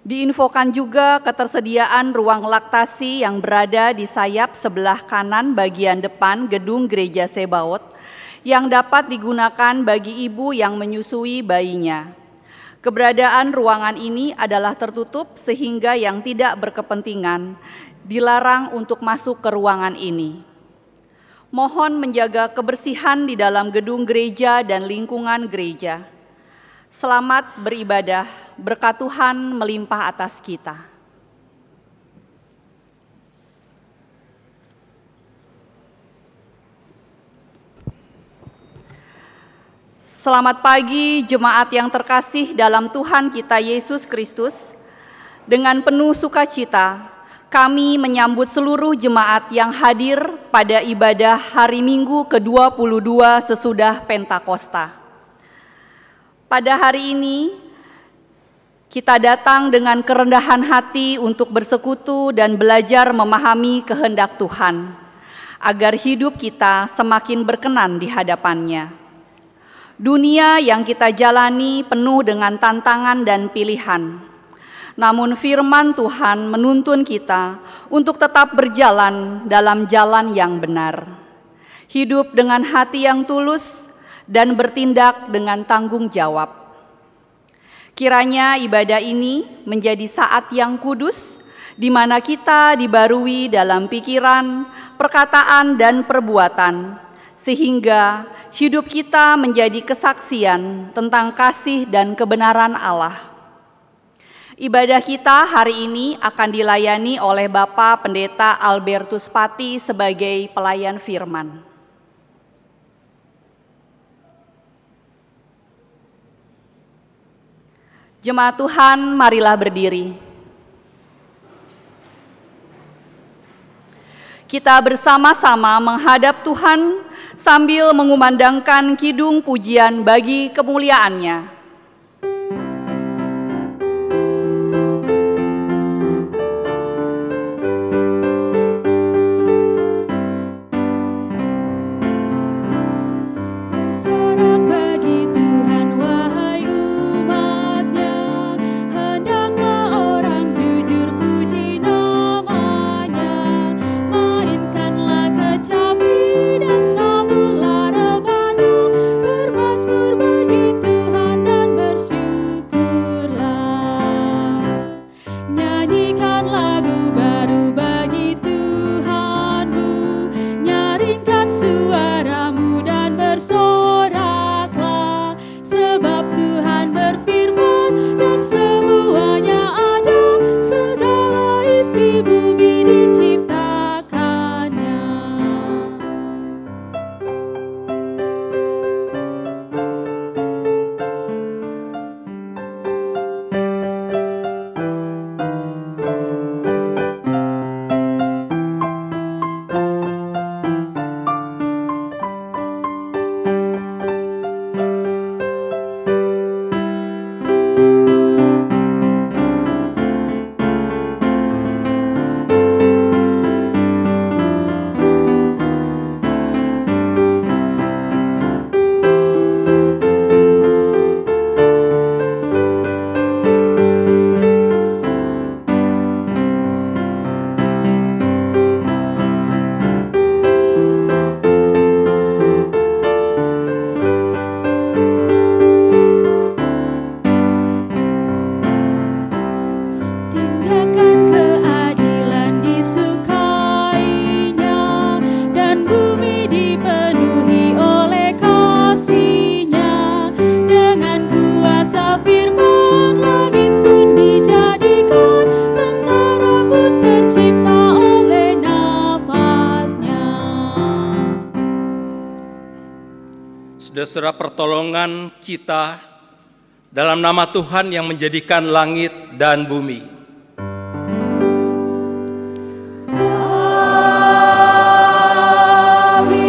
Diinfokan juga ketersediaan ruang laktasi yang berada di sayap sebelah kanan bagian depan gedung Gereja Sebaot yang dapat digunakan bagi ibu yang menyusui bayinya. Keberadaan ruangan ini adalah tertutup sehingga yang tidak berkepentingan dilarang untuk masuk ke ruangan ini. Mohon menjaga kebersihan di dalam gedung gereja dan lingkungan gereja. Selamat beribadah, berkat Tuhan melimpah atas kita. Selamat pagi jemaat yang terkasih dalam Tuhan kita Yesus Kristus. Dengan penuh sukacita, kami menyambut seluruh jemaat yang hadir pada ibadah hari Minggu ke-22 sesudah Pentakosta. Pada hari ini, kita datang dengan kerendahan hati untuk bersekutu dan belajar memahami kehendak Tuhan, agar hidup kita semakin berkenan di hadapan-Nya. Dunia yang kita jalani penuh dengan tantangan dan pilihan. Namun firman Tuhan menuntun kita untuk tetap berjalan dalam jalan yang benar. Hidup dengan hati yang tulus dan bertindak dengan tanggung jawab. Kiranya ibadah ini menjadi saat yang kudus, di mana kita dibarui dalam pikiran, perkataan, dan perbuatan, sehingga hidup kita menjadi kesaksian tentang kasih dan kebenaran Allah. Ibadah kita hari ini akan dilayani oleh Bapak Pendeta Albertus Pati sebagai pelayan firman. Jemaat Tuhan, marilah berdiri. Kita bersama-sama menghadap Tuhan sambil mengumandangkan kidung pujian bagi kemuliaan-Nya. Saudara, pertolongan kita dalam nama Tuhan yang menjadikan langit dan bumi. Amin.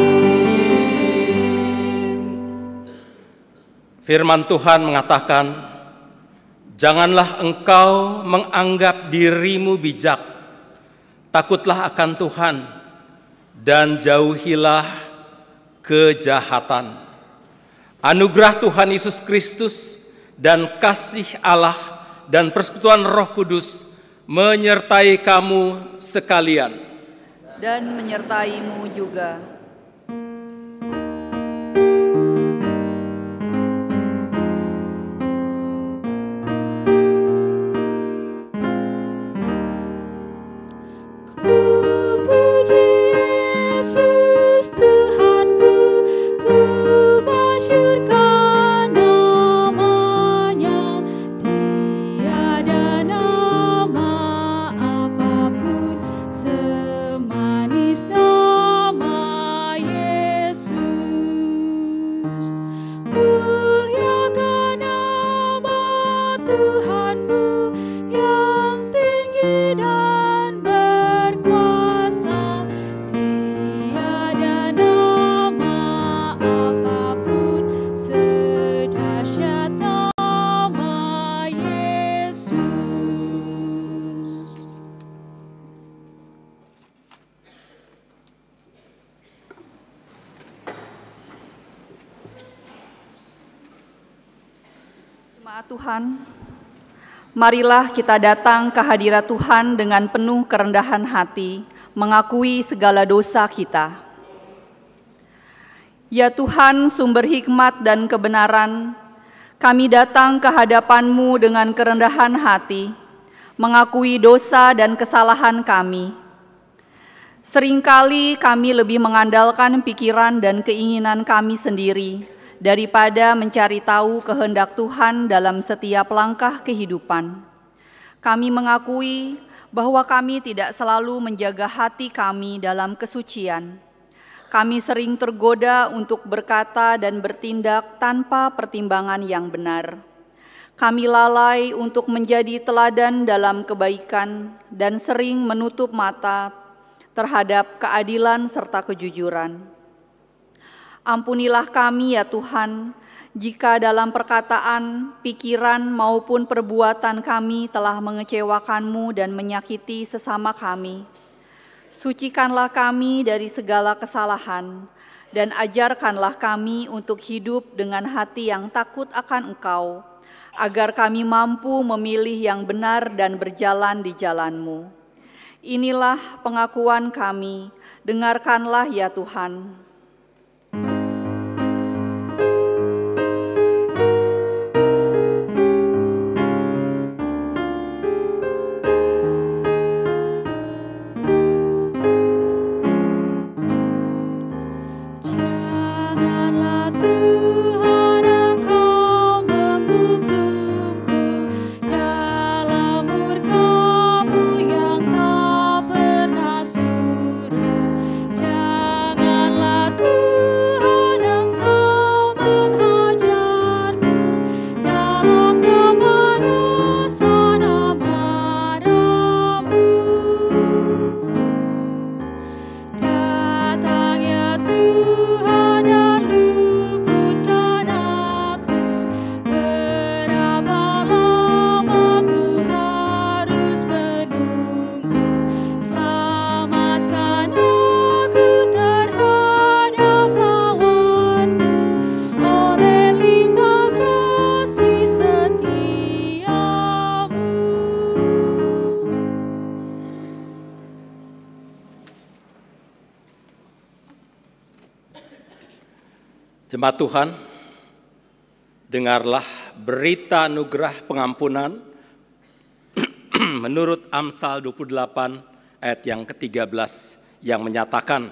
Firman Tuhan mengatakan, janganlah engkau menganggap dirimu bijak, takutlah akan Tuhan dan jauhilah kejahatan. Anugerah Tuhan Yesus Kristus dan kasih Allah dan persekutuan Roh Kudus menyertai kamu sekalian. Dan menyertaimu juga. Tuhan, marilah kita datang ke hadirat Tuhan dengan penuh kerendahan hati, mengakui segala dosa kita. Ya Tuhan, sumber hikmat dan kebenaran, kami datang ke hadapan-Mu dengan kerendahan hati, mengakui dosa dan kesalahan kami. Seringkali kami lebih mengandalkan pikiran dan keinginan kami sendiri, daripada mencari tahu kehendak Tuhan dalam setiap langkah kehidupan. Kami mengakui bahwa kami tidak selalu menjaga hati kami dalam kesucian. Kami sering tergoda untuk berkata dan bertindak tanpa pertimbangan yang benar. Kami lalai untuk menjadi teladan dalam kebaikan dan sering menutup mata terhadap keadilan serta kejujuran. Ampunilah kami ya Tuhan, jika dalam perkataan, pikiran maupun perbuatan kami telah mengecewakan-Mu dan menyakiti sesama kami. Sucikanlah kami dari segala kesalahan, dan ajarkanlah kami untuk hidup dengan hati yang takut akan Engkau, agar kami mampu memilih yang benar dan berjalan di jalan-Mu. Inilah pengakuan kami, dengarkanlah ya Tuhan. Jemaat Tuhan, dengarlah berita anugerah pengampunan menurut Amsal 28 ayat yang ke-13 yang menyatakan,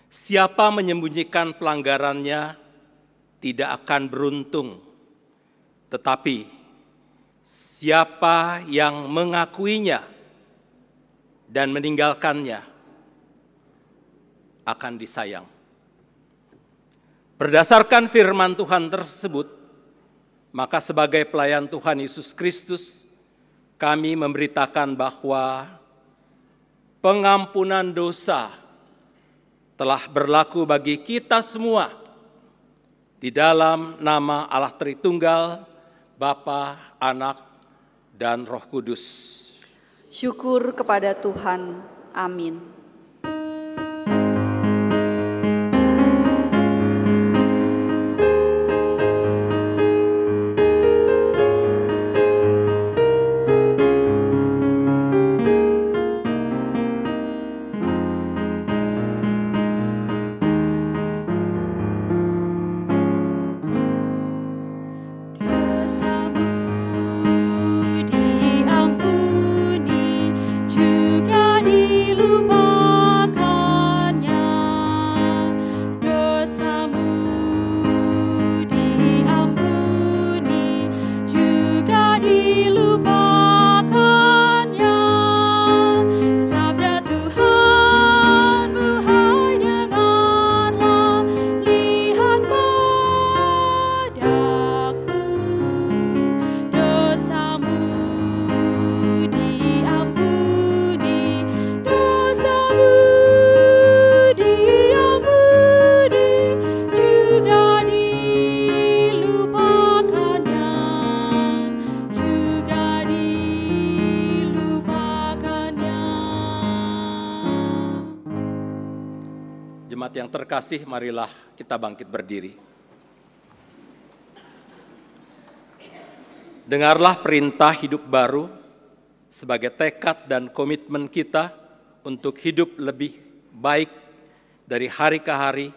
siapa menyembunyikan pelanggarannya tidak akan beruntung, tetapi siapa yang mengakuinya dan meninggalkannya akan disayang. Berdasarkan firman Tuhan tersebut, maka sebagai pelayan Tuhan Yesus Kristus, kami memberitakan bahwa pengampunan dosa telah berlaku bagi kita semua di dalam nama Allah Tritunggal, Bapa, Anak, dan Roh Kudus. Syukur kepada Tuhan. Amin. Jemaat yang terkasih, marilah kita bangkit berdiri. Dengarlah perintah hidup baru sebagai tekad dan komitmen kita untuk hidup lebih baik dari hari ke hari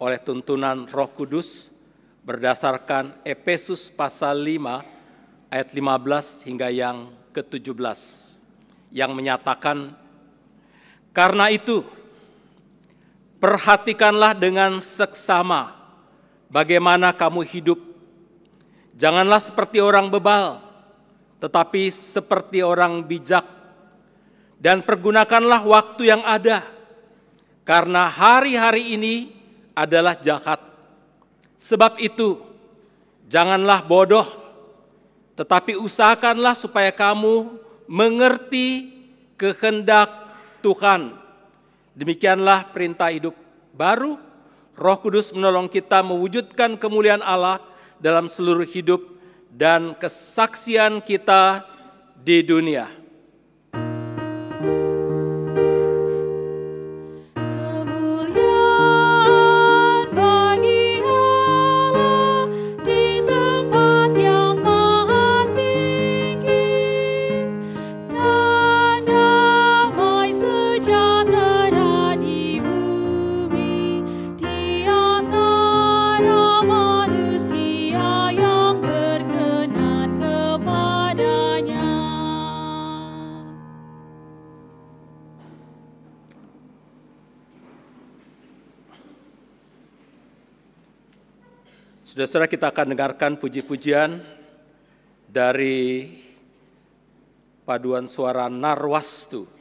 oleh tuntunan Roh Kudus berdasarkan Efesus pasal 5 ayat 15 hingga yang ke-17 yang menyatakan, karena itu perhatikanlah dengan seksama bagaimana kamu hidup. Janganlah seperti orang bebal, tetapi seperti orang bijak. Dan pergunakanlah waktu yang ada, karena hari-hari ini adalah jahat. Sebab itu, janganlah bodoh, tetapi usahakanlah supaya kamu mengerti kehendak Tuhan. Demikianlah perintah hidup baru. Roh Kudus menolong kita mewujudkan kemuliaan Allah dalam seluruh hidup dan kesaksian kita di dunia. Saudara-saudara, kita akan dengarkan puji-pujian dari paduan suara Narwastu.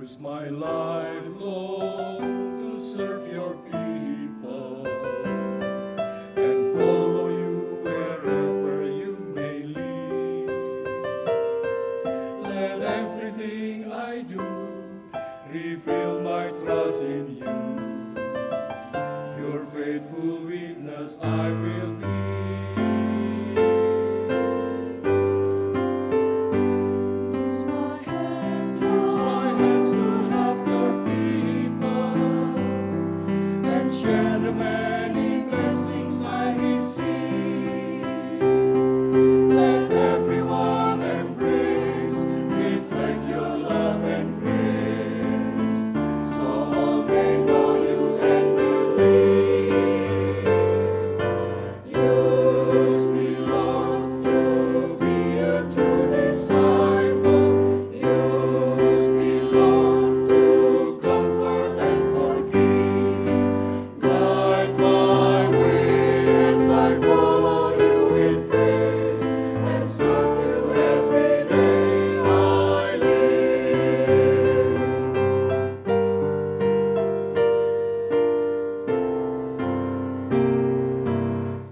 Use my life, Lord, to serve your people and follow you wherever you may lead. Let everything I do reveal my trust in you. Your faithful witness I will be. Share the many blessings I receive. Let everyone embrace, reflect your love and grace, so all may know you and believe. Use me, Lord, to be a true disciple. Use me, Lord, to comfort and forgive. Guide my way as I follow you in faith and serve you every day I live.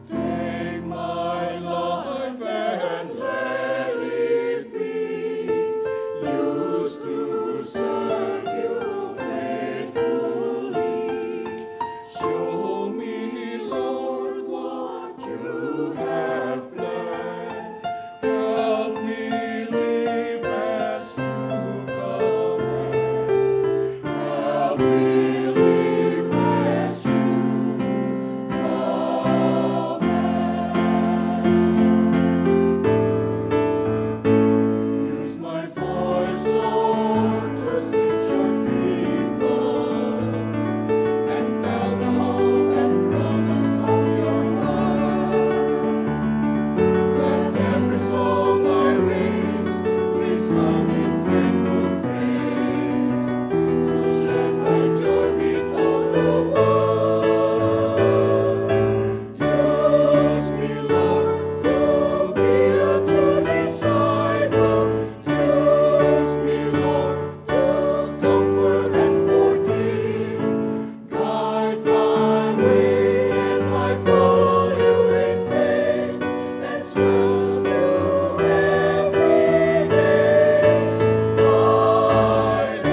Take my life and let it be used to serve you faithfully. Show me, Lord, what you have planned. Help me live as you command. Help me live as you command. Use my voice, Lord, to teach your people and tell the hope and promise of your word. Let every song I raise resound in grateful praise, so share my joy with all the world. Use me, Lord, to be a true disciple. Use me, Lord, to comfort and forgive. Guide my way as I follow you in faith and serve you every day I live.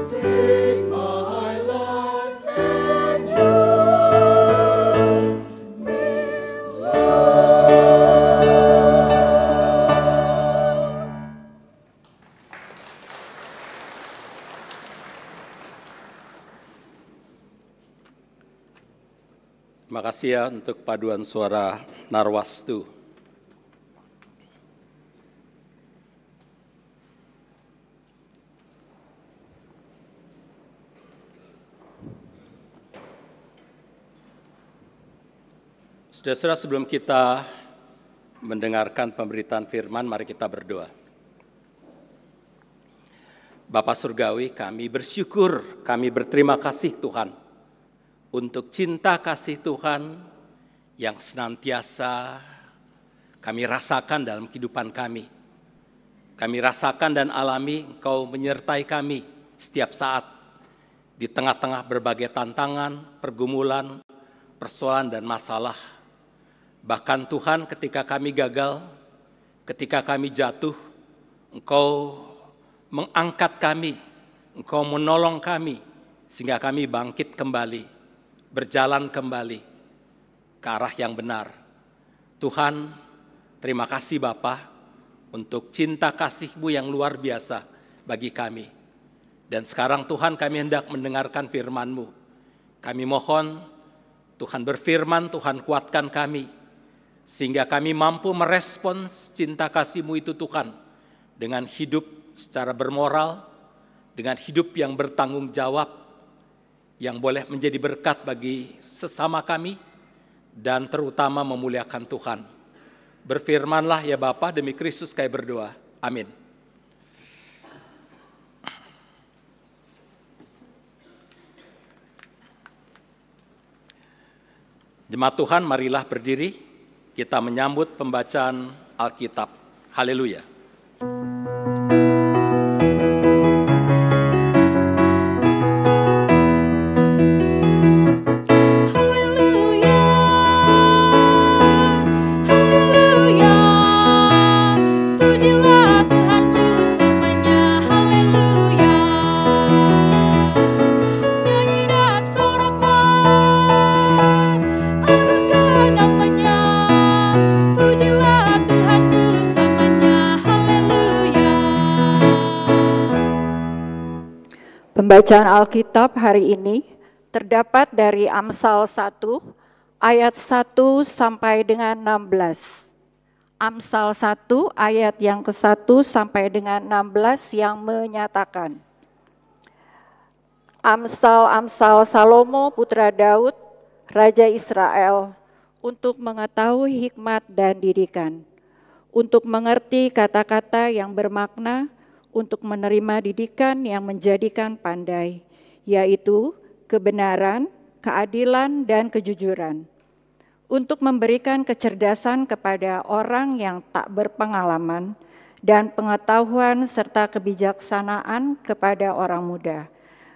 Take my life and use me, Lord. Terima kasih ya untuk paduan suara Narwastu. Saudara-saudara, sebelum kita mendengarkan pemberitaan firman, mari kita berdoa. Bapa Surgawi, kami bersyukur, kami berterima kasih Tuhan untuk cinta kasih Tuhan yang senantiasa kami rasakan dalam kehidupan kami. Kami rasakan dan alami Engkau menyertai kami setiap saat di tengah-tengah berbagai tantangan, pergumulan, persoalan dan masalah. Bahkan Tuhan, ketika kami gagal, ketika kami jatuh, Engkau mengangkat kami, Engkau menolong kami, sehingga kami bangkit kembali, berjalan kembali ke arah yang benar. Tuhan, terima kasih Bapa untuk cinta kasih-Mu yang luar biasa bagi kami. Dan sekarang Tuhan, kami hendak mendengarkan firman-Mu. Kami mohon Tuhan berfirman, Tuhan kuatkan kami, sehingga kami mampu merespons cinta kasih-Mu itu Tuhan, dengan hidup secara bermoral, dengan hidup yang bertanggung jawab, yang boleh menjadi berkat bagi sesama kami, dan terutama memuliakan Tuhan. Berfirmanlah ya Bapa, demi Kristus kami berdoa. Amin. Jemaat Tuhan, marilah berdiri, kita menyambut pembacaan Alkitab. Haleluya. Pembacaan Alkitab hari ini terdapat dari Amsal 1 ayat 1 sampai dengan 16. Amsal 1 ayat yang ke-1 sampai dengan 16 yang menyatakan, Amsal Salomo putra Daud, Raja Israel, untuk mengetahui hikmat dan didikan, untuk mengerti kata-kata yang bermakna, untuk menerima didikan yang menjadikan pandai, yaitu kebenaran, keadilan, dan kejujuran, untuk memberikan kecerdasan kepada orang yang tak berpengalaman, dan pengetahuan serta kebijaksanaan kepada orang muda.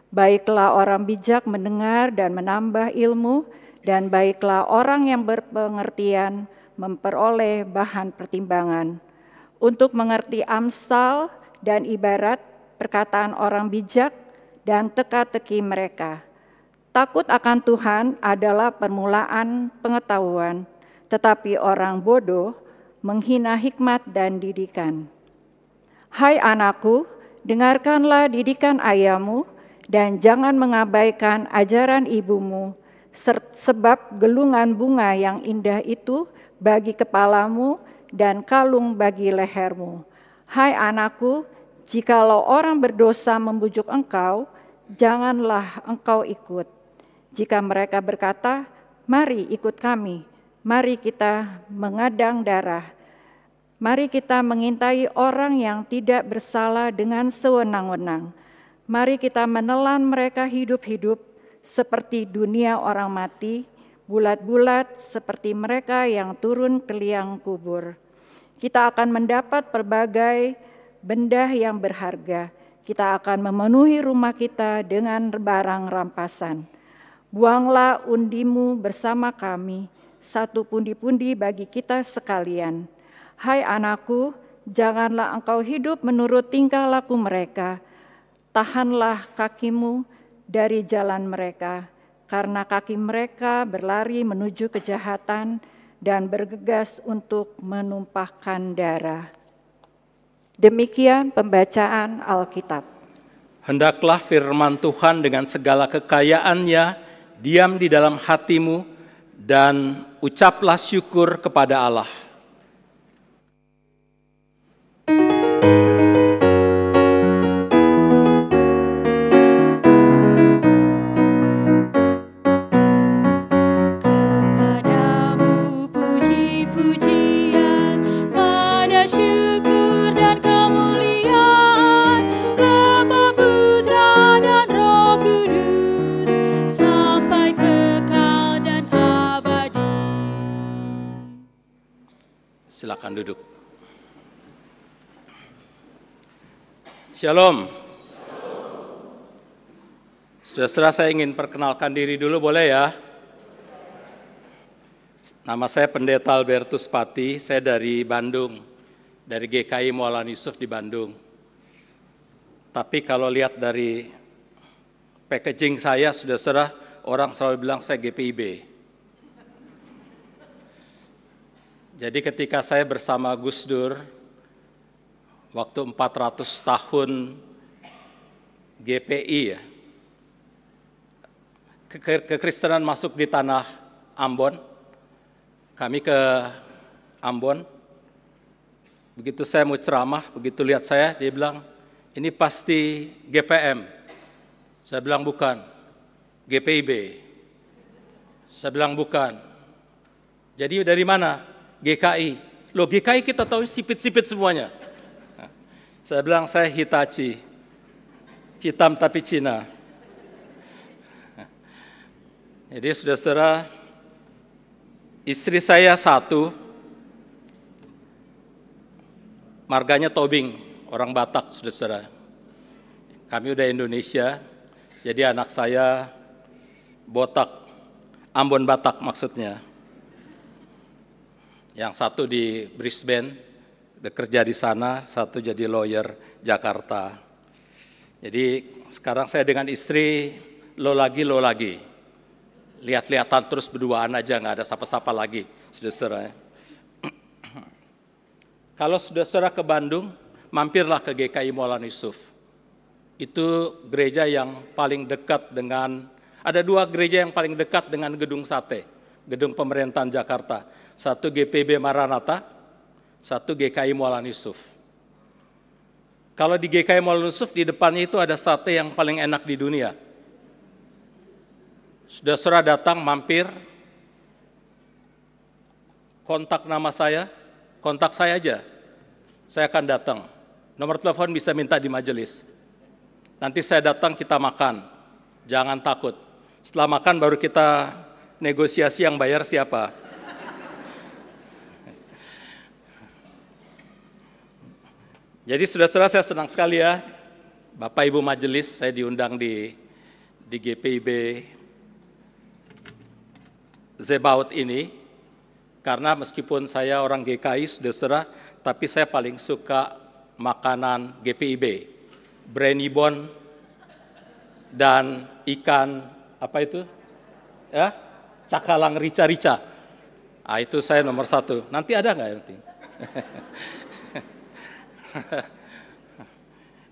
Baiklah orang bijak mendengar dan menambah ilmu, dan baiklah orang yang berpengertian memperoleh bahan pertimbangan, untuk mengerti amsal dan ibarat perkataan orang bijak dan teka-teki mereka. Takut akan Tuhan adalah permulaan pengetahuan, tetapi orang bodoh menghina hikmat dan didikan. Hai anakku, dengarkanlah didikan ayahmu dan jangan mengabaikan ajaran ibumu, sebab gelungan bunga yang indah itu bagi kepalamu dan kalung bagi lehermu. Hai anakku, jikalau orang berdosa membujuk engkau, janganlah engkau ikut. Jika mereka berkata, mari ikut kami, mari kita mengadang darah, mari kita mengintai orang yang tidak bersalah dengan sewenang-wenang, mari kita menelan mereka hidup-hidup seperti dunia orang mati, bulat-bulat seperti mereka yang turun ke liang kubur. Kita akan mendapat berbagai benda yang berharga. Kita akan memenuhi rumah kita dengan barang rampasan. Buanglah undimu bersama kami, satu pundi-pundi bagi kita sekalian. Hai anakku, janganlah engkau hidup menurut tingkah laku mereka. Tahanlah kakimu dari jalan mereka, karena kaki mereka berlari menuju kejahatan dan bergegas untuk menumpahkan darah. Demikian pembacaan Alkitab. Hendaklah firman Tuhan dengan segala kekayaannya diam di dalam hatimu dan ucaplah syukur kepada Allah. Silakan duduk. Shalom. Saudara-saudara, saya ingin perkenalkan diri dulu, boleh ya? Nama saya Pendeta Albertus Pati, saya dari Bandung, dari GKI Maulana Yusuf di Bandung. Tapi kalau lihat dari packaging saya, saudara-saudara, orang selalu bilang saya GPIB. Jadi ketika saya bersama Gus Dur, waktu 400 tahun GPI ya, kekristenan masuk di tanah Ambon, kami ke Ambon, begitu saya mau ceramah, begitu lihat saya, dia bilang, ini pasti GPM. Saya bilang bukan, GPIB. Saya bilang bukan. Jadi dari mana? GKI. Loh GKI kita tahu sipit-sipit semuanya. Saya bilang saya Hitachi. Hitam tapi Cina. Jadi saudara-saudara, istri saya satu, marganya Tobing, orang Batak, saudara-saudara. Kami udah Indonesia, jadi anak saya botak, Ambon Batak maksudnya. Yang satu di Brisbane, bekerja di sana, satu jadi lawyer Jakarta. Jadi sekarang saya dengan istri, lo lagi. Lihat-lihatan terus berduaan aja, nggak ada sapa-sapa lagi, saudara-saudara. Kalau saudara-saudara ke Bandung, mampirlah ke GKI Maulana Yusuf. Itu gereja yang paling dekat dengan, ada 2 gereja yang paling dekat dengan Gedung Sate, Gedung Pemerintahan Jakarta. Satu GPB Maranatha, satu GKI Maulana Yusuf. Kalau di GKI Maulana Yusuf, di depannya itu ada sate yang paling enak di dunia. Saudara-saudara datang, mampir, kontak nama saya, kontak saya aja. Saya akan datang. Nomor telepon bisa minta di majelis. Nanti saya datang, kita makan. Jangan takut. Setelah makan baru kita negosiasi yang bayar siapa. Jadi saudara-saudara, saya senang sekali ya, Bapak Ibu Majelis, saya diundang di GPIB Zebaut ini, karena meskipun saya orang GKI, saudara-saudara, tapi saya paling suka makanan GPIB, Brenibon dan ikan apa itu? Ya, cakalang rica-rica. Ah, itu saya nomor 1. Nanti ada nggak nanti?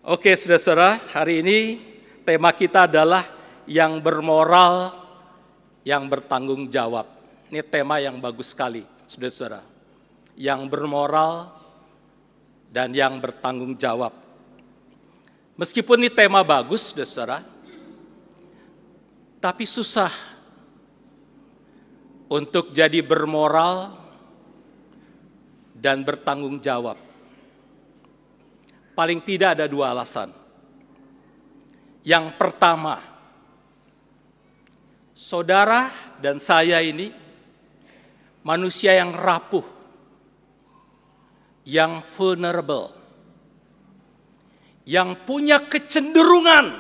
Oke, saudara-saudara, hari ini tema kita adalah yang bermoral, yang bertanggung jawab. Ini tema yang bagus sekali, saudara-saudara. Yang bermoral dan yang bertanggung jawab. Meskipun ini tema bagus, saudara-saudara, tapi susah untuk jadi bermoral dan bertanggung jawab. Paling tidak ada 2 alasan. Yang pertama, saudara dan saya ini manusia yang rapuh, yang vulnerable, yang punya kecenderungan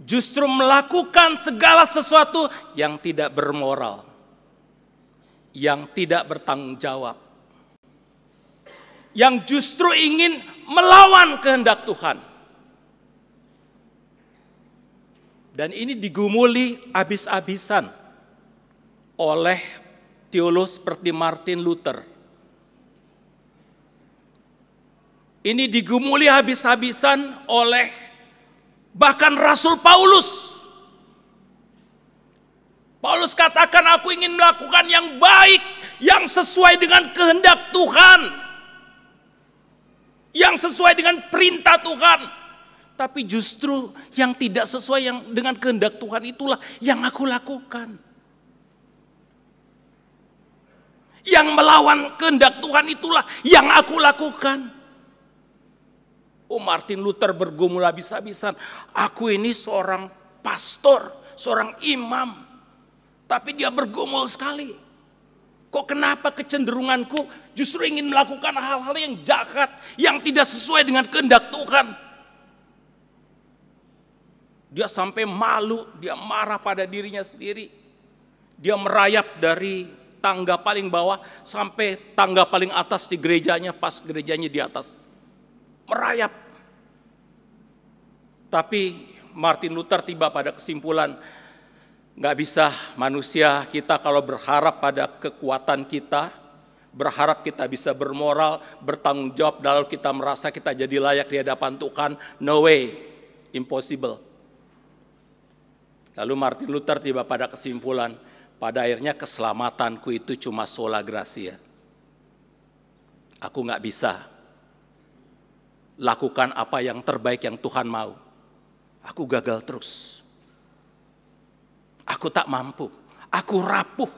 justru melakukan segala sesuatu yang tidak bermoral, yang tidak bertanggung jawab, yang justru ingin melawan kehendak Tuhan. Dan ini digumuli habis-habisan oleh teolog seperti Martin Luther. Ini digumuli habis-habisan oleh bahkan Rasul Paulus. Paulus katakan, aku ingin melakukan yang baik, yang sesuai dengan kehendak Tuhan, yang sesuai dengan perintah Tuhan. Tapi justru yang tidak sesuai dengan kehendak Tuhan itulah yang aku lakukan. Yang melawan kehendak Tuhan itulah yang aku lakukan. Oh, Martin Luther bergumul habis-habisan. Aku ini seorang pastor, seorang imam. Tapi dia bergumul sekali. Kok kenapa kecenderunganku justru ingin melakukan hal-hal yang jahat, yang tidak sesuai dengan kehendak Tuhan. Dia sampai malu, dia marah pada dirinya sendiri. Dia merayap dari tangga paling bawah sampai tangga paling atas di gerejanya, pas gerejanya di atas. Merayap. Tapi Martin Luther tiba pada kesimpulan, nggak bisa manusia kita kalau berharap pada kekuatan kita, berharap kita bisa bermoral, bertanggung jawab, lalu kita merasa kita jadi layak di hadapan Tuhan. No way, impossible. Lalu Martin Luther tiba pada kesimpulan, pada akhirnya keselamatanku itu cuma sola gratia. Aku nggak bisa lakukan apa yang terbaik yang Tuhan mau. Aku gagal terus. Aku tak mampu, aku rapuh,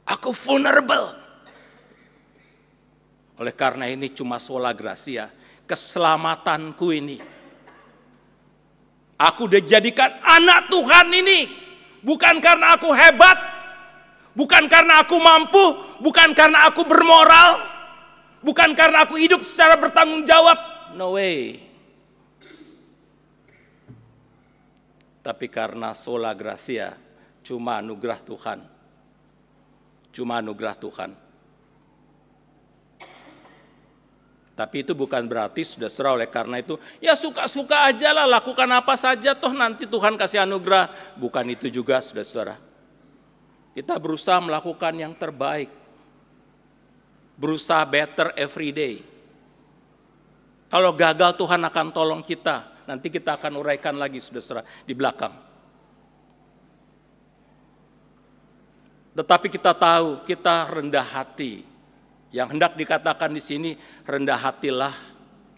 aku vulnerable. Oleh karena ini cuma sola gratia, keselamatanku ini. Aku dijadikan anak Tuhan ini, bukan karena aku hebat, bukan karena aku mampu, bukan karena aku bermoral, Bukan karena aku hidup secara bertanggung jawab. No way. Tapi karena sola gratia, cuma anugerah Tuhan. Cuma anugerah Tuhan. Tapi itu bukan berarti saudara oleh karena itu, ya suka-suka aja lah, lakukan apa saja, toh nanti Tuhan kasih anugerah. Bukan itu juga saudara. Kita berusaha melakukan yang terbaik. Berusaha better every day. Kalau gagal Tuhan akan tolong kita. Nanti kita akan uraikan lagi saudara di belakang. Tetapi kita tahu kita rendah hati. Yang hendak dikatakan di sini, rendah hatilah.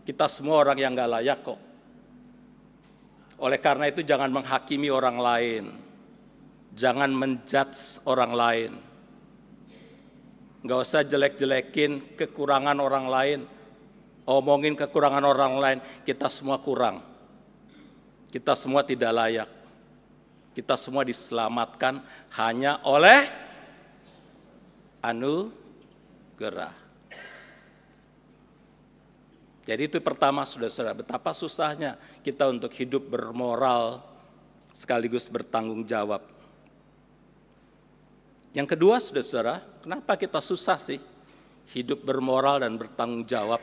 Kita semua orang yang gak layak kok. Oleh karena itu jangan menghakimi orang lain. Jangan menjudge orang lain. Gak usah jelek-jelekin kekurangan orang lain. Omongin kekurangan orang lain. Kita semua kurang. Kita semua tidak layak. Kita semua diselamatkan hanya oleh anugerah. Jadi itu pertama saudara, betapa susahnya kita untuk hidup bermoral sekaligus bertanggung jawab. Yang kedua saudara, kenapa kita susah sih hidup bermoral dan bertanggung jawab?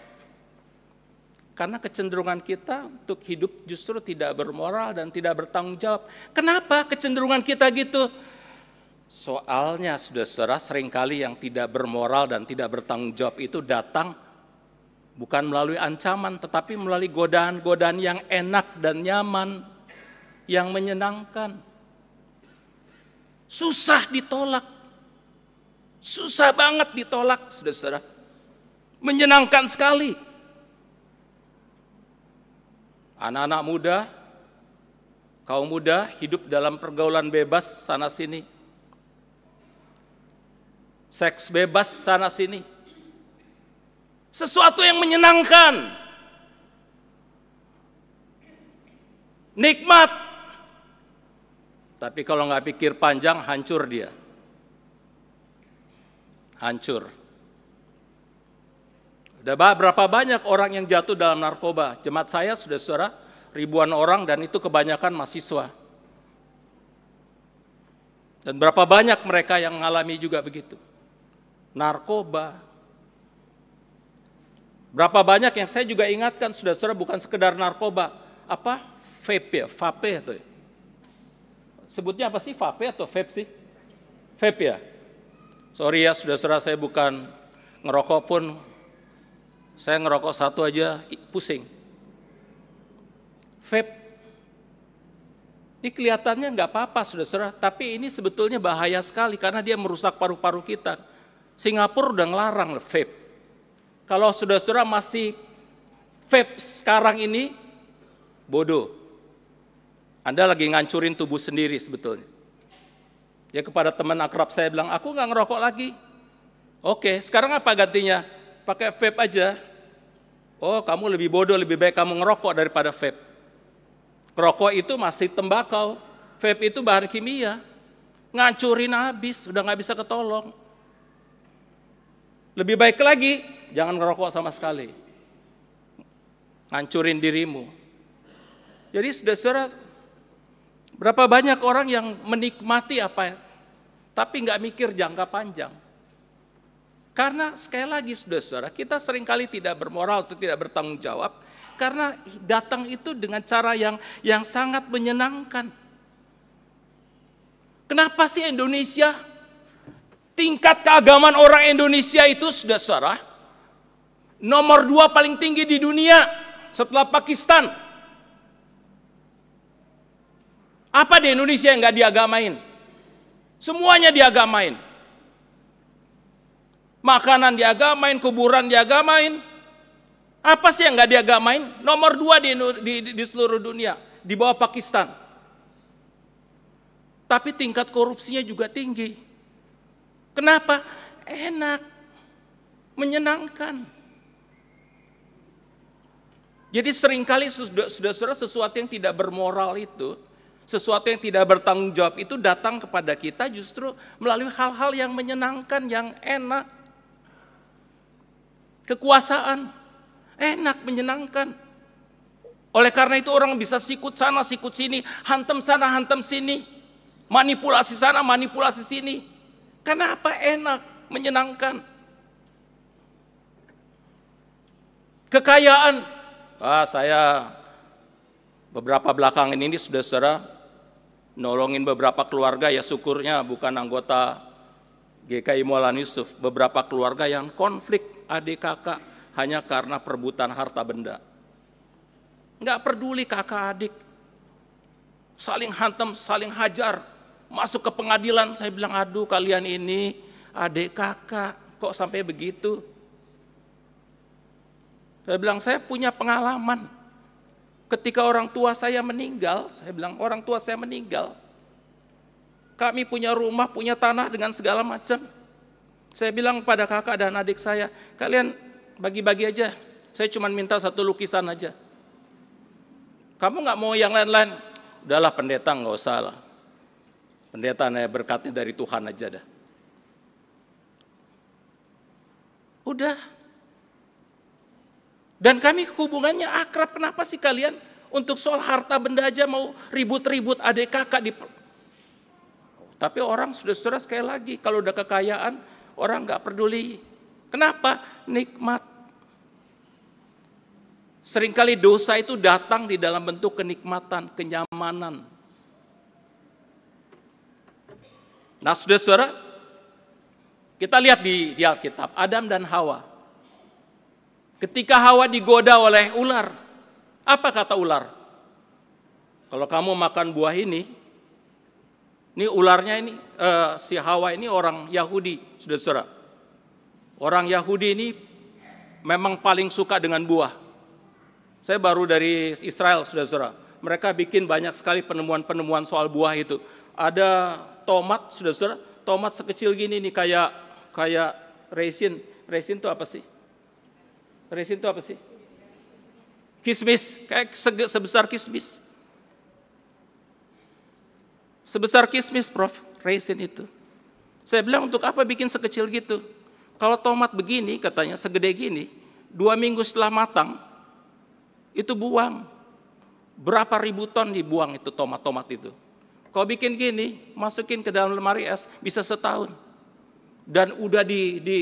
Karena kecenderungan kita untuk hidup justru tidak bermoral dan tidak bertanggung jawab. Kenapa kecenderungan kita gitu? Soalnya saudara, seringkali yang tidak bermoral dan tidak bertanggung jawab itu datang bukan melalui ancaman, tetapi melalui godaan-godaan yang enak dan nyaman, yang menyenangkan. Susah ditolak. Susah banget ditolak, saudara. Menyenangkan sekali. Anak-anak muda, kaum muda hidup dalam pergaulan bebas sana-sini. Seks bebas sana-sini. Sesuatu yang menyenangkan. Nikmat. Tapi kalau nggak pikir panjang, hancur dia. Hancur. Udah berapa banyak orang yang jatuh dalam narkoba? Jemaat saya sudah saudara, ribuan orang dan itu kebanyakan mahasiswa. Dan berapa banyak mereka yang mengalami juga begitu. Narkoba. Berapa banyak yang saya juga ingatkan saudara-saudara bukan sekedar narkoba. Apa? Vape ya? Vape itu. Sebutnya apa sih? Vape atau vape sih? Vape ya? Sorry ya saudara-saudara, saya bukan ngerokok pun. Saya ngerokok satu aja pusing. Vape. Ini kelihatannya nggak apa-apa saudara-saudara, tapi ini sebetulnya bahaya sekali karena dia merusak paru-paru kita. Singapura udah ngelarang vape. Kalau saudara-saudara masih vape sekarang ini, bodoh. Anda lagi ngancurin tubuh sendiri sebetulnya. Ya kepada teman akrab saya bilang, aku nggak ngerokok lagi. Oke, sekarang apa gantinya? Pakai vape aja. Oh, kamu lebih bodoh, lebih baik kamu ngerokok daripada vape. Rokok itu masih tembakau, vape itu bahan kimia. Ngancurin habis, udah nggak bisa ketolong. Lebih baik lagi, jangan ngerokok sama sekali. Ngancurin dirimu. Jadi saudara-saudara, berapa banyak orang yang menikmati apa, tapi nggak mikir jangka panjang. Karena sekali lagi saudara-saudara, kita seringkali tidak bermoral atau tidak bertanggung jawab, karena datang itu dengan cara yang sangat menyenangkan. Kenapa sih Indonesia, tingkat keagamaan orang Indonesia itu saudara-saudara, nomor 2 paling tinggi di dunia setelah Pakistan. Apa di Indonesia yang nggak diagamain? Semuanya diagamain. Makanan diagamain, kuburan diagamain. Apa sih yang nggak diagamain? Nomor 2 di seluruh dunia, di bawah Pakistan. Tapi tingkat korupsinya juga tinggi. Kenapa? Enak, menyenangkan. Jadi seringkali saudara-saudara sesuatu yang tidak bermoral itu, sesuatu yang tidak bertanggung jawab itu datang kepada kita justru melalui hal-hal yang menyenangkan, yang enak. kekuasaan, enak, menyenangkan. Oleh karena itu orang bisa sikut sana, sikut sini, hantam sana, hantam sini, manipulasi sana, manipulasi sini. Kenapa? Enak, menyenangkan. Kekayaan, saya beberapa belakangan ini saudara nolongin beberapa keluarga, ya syukurnya bukan anggota GKI Maulana Yusuf. Beberapa keluarga yang konflik adik kakak hanya karena perebutan harta benda. Nggak peduli kakak adik, saling hantam, saling hajar, masuk ke pengadilan. Saya bilang, aduh kalian ini adik kakak kok sampai begitu. Saya bilang, saya punya pengalaman. Ketika orang tua saya meninggal, saya bilang orang tua saya meninggal. Kami punya rumah, punya tanah dengan segala macam. Saya bilang pada kakak dan adik saya, kalian bagi-bagi aja. Saya cuma minta satu lukisan aja. Kamu nggak mau yang lain-lain? Udahlah pendeta, nggak usah lah. Pendeta berkatnya dari Tuhan aja dah. Udah. Dan kami hubungannya akrab. Kenapa sih kalian untuk soal harta benda aja mau ribut-ribut adik kakak? Tapi orang sudah sekali lagi, kalau udah kekayaan, orang nggak peduli. Kenapa? Nikmat. Seringkali dosa itu datang di dalam bentuk kenikmatan, kenyamanan. Nah, saudara-saudara, kita lihat di Alkitab, Adam dan Hawa. Ketika Hawa digoda oleh ular, apa kata ular? Kalau kamu makan buah ini ularnya ini, si Hawa ini orang Yahudi, saudara-saudara. Orang Yahudi ini memang paling suka dengan buah. Saya baru dari Israel, saudara-saudara. Mereka bikin banyak sekali penemuan-penemuan soal buah itu. Ada tomat, saudara-saudara. Tomat sekecil gini nih, kayak raisin. Raisin itu apa sih? Raisin itu apa sih? Kismis, kayak sebesar kismis. Sebesar kismis, Prof, raisin itu. Saya bilang, untuk apa bikin sekecil gitu? Kalau tomat begini, katanya segede gini, 2 minggu setelah matang, itu buang. Berapa ribu ton dibuang itu tomat-tomat itu. Kalau bikin gini, masukin ke dalam lemari es, bisa setahun. Dan udah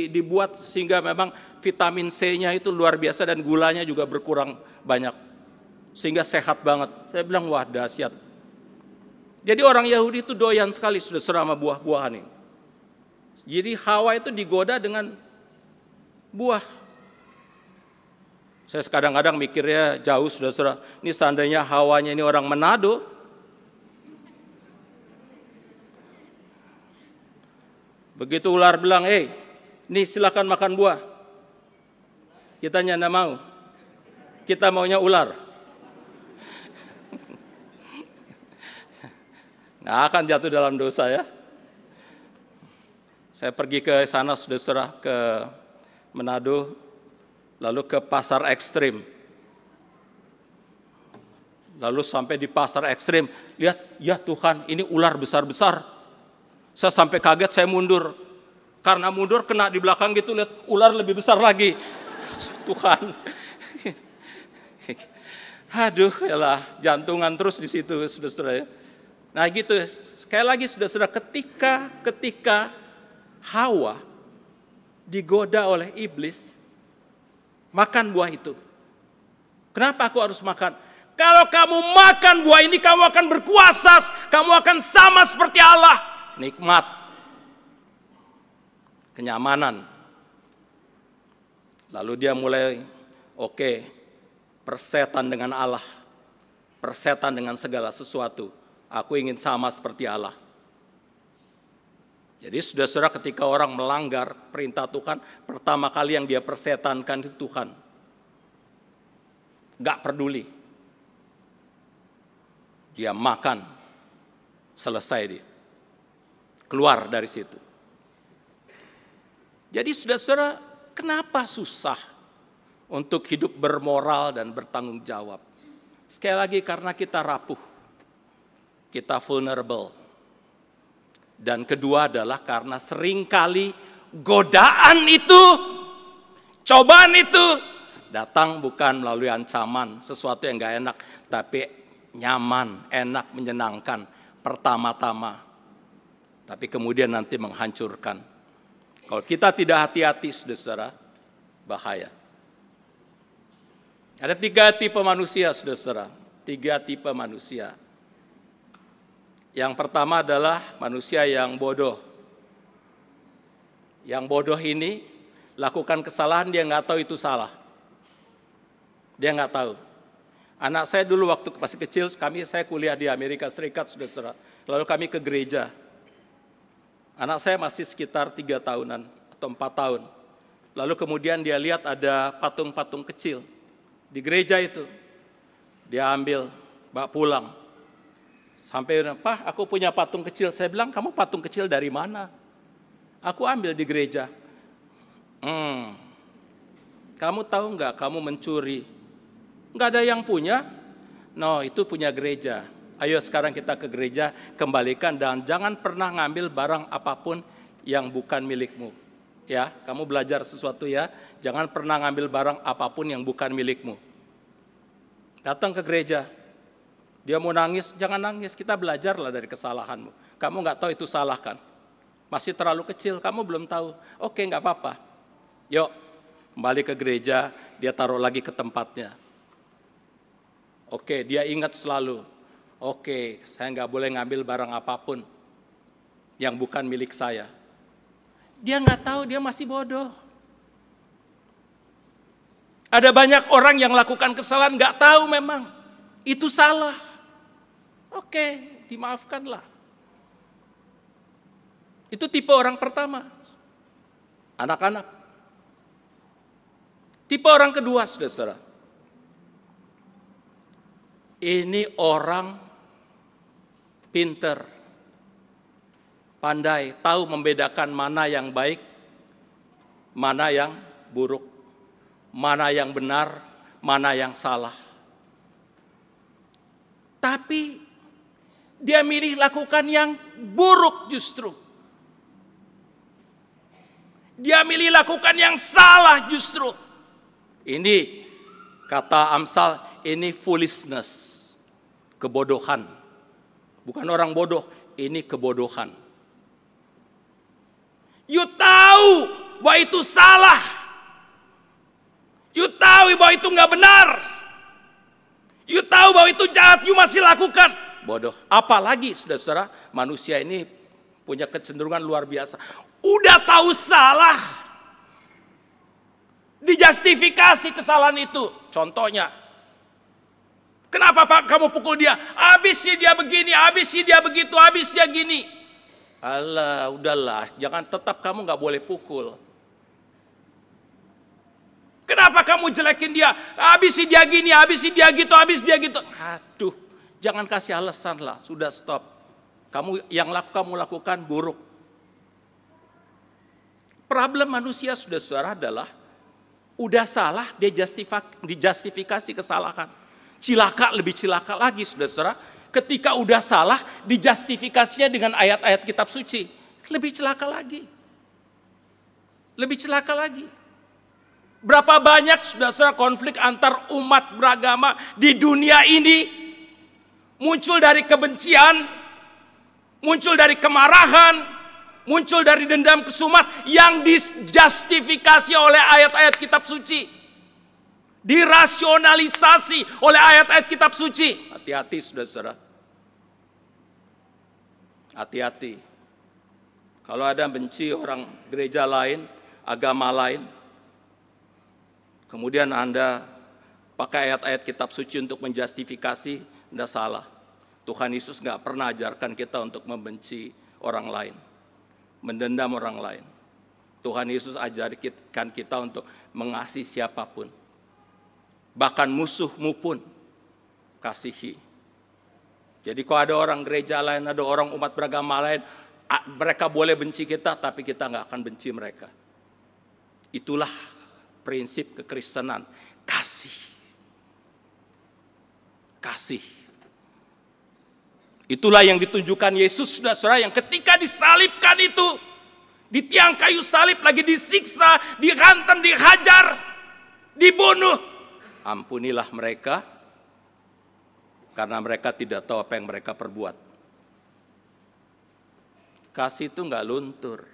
dibuat sehingga memang vitamin C-nya itu luar biasa dan gulanya juga berkurang banyak. Sehingga sehat banget. Saya bilang, wah dahsyat. Jadi orang Yahudi itu doyan sekali sudah sama buah-buahan ini. Jadi Hawa itu digoda dengan buah. Saya kadang-kadang mikirnya jauh, saudara-saudara. Ini seandainya Hawanya ini orang Manado, begitu ular bilang, nih silakan makan buah. Kita nggak mau. Kita maunya ular. Nggak akan jatuh dalam dosa ya. Saya pergi ke sana, saudara-saudara, ke Manado, lalu ke pasar ekstrim. Lalu sampai di pasar ekstrim, lihat, ya Tuhan, ini ular besar-besar. Saya sampai kaget, saya mundur. Karena mundur, kena di belakang gitu, lihat ular lebih besar lagi. Tuhan. Aduh, yalah, jantungan terus di situ, saudara-saudara ya. Nah gitu, sekali lagi saudara-saudara, ketika Hawa digoda oleh iblis, makan buah itu. Kenapa aku harus makan? Kalau kamu makan buah ini, kamu akan berkuasa, kamu akan sama seperti Allah. Nikmat, kenyamanan. Lalu dia mulai, persetan dengan Allah, persetan dengan segala sesuatu. Aku ingin sama seperti Allah. Jadi saudara-saudara, ketika orang melanggar perintah Tuhan, pertama kali yang dia persetankan itu Tuhan. Gak peduli. Dia makan, selesai dia. Keluar dari situ. Jadi saudara-saudara, kenapa susah untuk hidup bermoral dan bertanggung jawab? Sekali lagi, karena kita rapuh. Kita vulnerable. Dan kedua adalah karena seringkali godaan itu Cobaan itu datang bukan melalui ancaman, sesuatu yang gak enak, tapi nyaman, enak, menyenangkan pertama-tama. Tapi kemudian nanti menghancurkan. Kalau kita tidak hati-hati, saudara, bahaya. Ada 3 tipe manusia, saudara. 3 tipe manusia. Yang pertama adalah manusia yang bodoh. Yang bodoh ini lakukan kesalahan, dia nggak tahu itu salah. Dia nggak tahu. Anak saya dulu waktu masih kecil, saya kuliah di Amerika Serikat, saudara. Lalu kami ke gereja. Anak saya masih sekitar 3 tahunan atau 4 tahun. Lalu kemudian dia lihat ada patung-patung kecil di gereja itu. Dia ambil, bawa pulang. Sampai, "Pak, aku punya patung kecil." Saya bilang, "Kamu patung kecil dari mana?" "Aku ambil di gereja." Kamu tahu nggak kamu mencuri? Nggak ada yang punya? No, itu punya gereja. Ayo sekarang kita ke gereja, kembalikan dan jangan pernah ngambil barang apapun yang bukan milikmu. Ya, kamu belajar sesuatu ya, jangan pernah ngambil barang apapun yang bukan milikmu. Datang ke gereja. Dia mau nangis, jangan nangis, kita belajarlah dari kesalahanmu. Kamu nggak tahu itu salah kan? Masih terlalu kecil, kamu belum tahu. Oke, nggak apa-apa. Yuk, kembali ke gereja, dia taruh lagi ke tempatnya. Oke, dia ingat selalu. Oke, saya nggak boleh ngambil barang apapun yang bukan milik saya. Dia nggak tahu, dia masih bodoh. Ada banyak orang yang lakukan kesalahan, nggak tahu memang itu salah. Oke, dimaafkanlah. Itu tipe orang pertama, anak-anak. Tipe orang kedua, saudara. Ini orang pinter, pandai, tahu membedakan mana yang baik, mana yang buruk, mana yang benar, mana yang salah. Tapi dia milih lakukan yang buruk justru. Dia milih lakukan yang salah justru. Ini kata Amsal, ini foolishness, kebodohan. Bukan orang bodoh, ini kebodohan. You tahu bahwa itu salah. You tahu bahwa itu nggak benar. You tahu bahwa itu jahat, you masih lakukan. Bodoh. Apalagi saudara-saudara, manusia ini punya kecenderungan luar biasa. Udah tahu salah, dijustifikasi kesalahan itu. Contohnya, kenapa Pak kamu pukul dia? Habis sih dia begini, habis sih dia begitu, habis dia gini. Alah, udahlah, jangan, tetap kamu nggak boleh pukul. Kenapa kamu jelekin dia? Habis sih dia gini, habis sih dia gitu, habis dia gitu. Aduh, jangan kasih alasan lah, sudah stop. Kamu yang kamu lakukan buruk. Problem manusia sudah saudara adalah udah salah, dia dijustifikasi kesalahan. Cilaka, lebih cilaka lagi saudara. Ketika udah salah, dijustifikasinya dengan ayat-ayat kitab suci. Lebih celaka lagi. Lebih celaka lagi. Berapa banyak saudara konflik antar umat beragama di dunia ini muncul dari kebencian, muncul dari kemarahan, muncul dari dendam kesumat yang dijustifikasi oleh ayat-ayat kitab suci. Dirasionalisasi oleh ayat-ayat kitab suci. Hati-hati saudara. Hati-hati. Kalau ada benci orang gereja lain, agama lain, kemudian Anda pakai ayat-ayat kitab suci untuk menjustifikasi, Anda salah. Tuhan Yesus nggak pernah ajarkan kita untuk membenci orang lain, mendendam orang lain. Tuhan Yesus ajarkan kita untuk mengasihi siapapun. Bahkan musuhmu pun kasihi. Jadi kalau ada orang gereja lain, ada orang umat beragama lain, mereka boleh benci kita, tapi kita nggak akan benci mereka. Itulah prinsip kekristenan, kasih. Kasih. Itulah yang ditunjukkan Yesus, saudara, yang ketika disalibkan itu, Di tiang kayu salib lagi disiksa, dihantam, dihajar, dibunuh. Ampunilah mereka, karena mereka tidak tahu apa yang mereka perbuat. Kasih itu nggak luntur.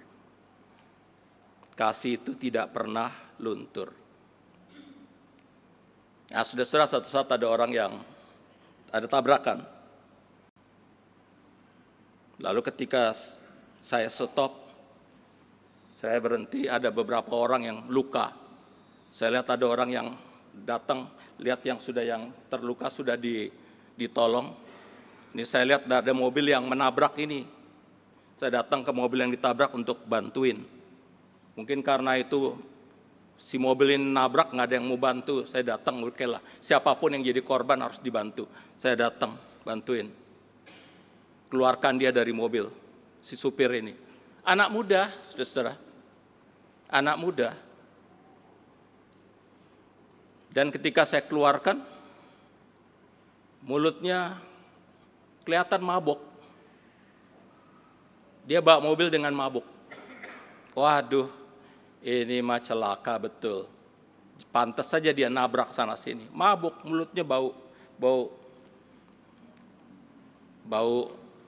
Kasih itu tidak pernah luntur. Nah, saudara-saudara, suatu saat ada orang yang ada tabrakan. Lalu ketika saya stop, saya berhenti, ada beberapa orang yang luka. Saya lihat ada orang yang datang, lihat yang terluka sudah ditolong. Ini saya lihat ada mobil yang menabrak ini. Saya datang ke mobil yang ditabrak untuk bantuin. Mungkin karena itu si mobil ini nabrak, nggak ada yang mau bantu. Saya datang, oke lah. Siapapun yang jadi korban harus dibantu. Saya datang, bantuin. Keluarkan dia dari mobil, si supir ini. Anak muda, saudara. Anak muda. Dan ketika saya keluarkan, mulutnya kelihatan mabuk. Dia bawa mobil dengan mabuk. Waduh, ini mah celaka betul. Pantas saja dia nabrak sana sini. Mabuk, mulutnya bau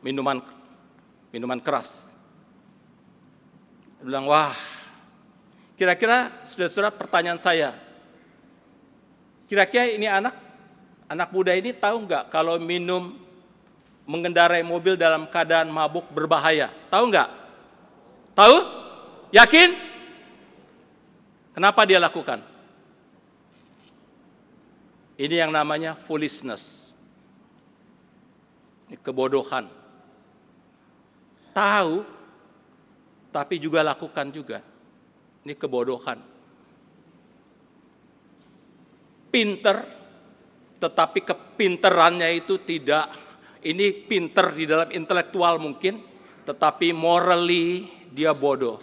minuman keras. Dia bilang, wah, kira-kira saudara-saudara, pertanyaan saya, kira-kira ini anak muda ini tahu nggak kalau mengendarai mobil dalam keadaan mabuk berbahaya? Tahu nggak? Tahu? Yakin? Kenapa dia lakukan? Ini yang namanya foolishness. Ini kebodohan. Tahu, tapi juga lakukan juga. Ini kebodohan. Pinter, tetapi kepinterannya itu tidak, ini pinter di dalam intelektual mungkin, tetapi morally dia bodoh.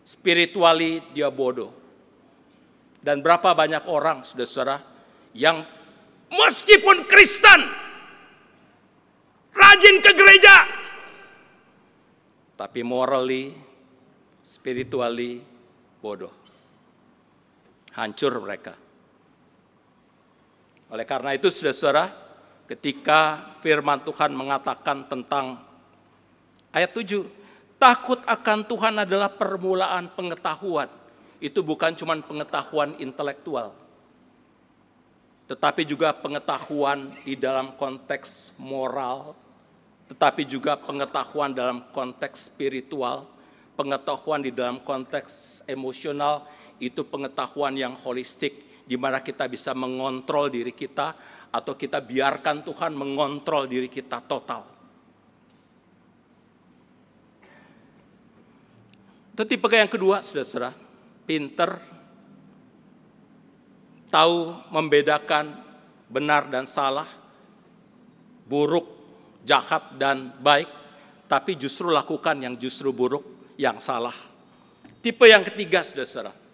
Spiritually dia bodoh. Dan berapa banyak orang, saudara-saudara, yang meskipun Kristen, rajin ke gereja, tapi morally, spiritually bodoh. Hancur mereka. Oleh karena itu, saudara-saudara, ketika firman Tuhan mengatakan tentang ayat 7, takut akan Tuhan adalah permulaan pengetahuan. Itu bukan cuma pengetahuan intelektual, tetapi juga pengetahuan di dalam konteks moral, tetapi juga pengetahuan dalam konteks spiritual, pengetahuan di dalam konteks emosional. Itu pengetahuan yang holistik, di mana kita bisa mengontrol diri kita, atau kita biarkan Tuhan mengontrol diri kita total. Itu tipe yang kedua, saudara-saudara, pinter, tahu membedakan benar dan salah, buruk, jahat dan baik, tapi justru lakukan yang justru buruk, yang salah. Tipe yang ketiga, saudara-saudara,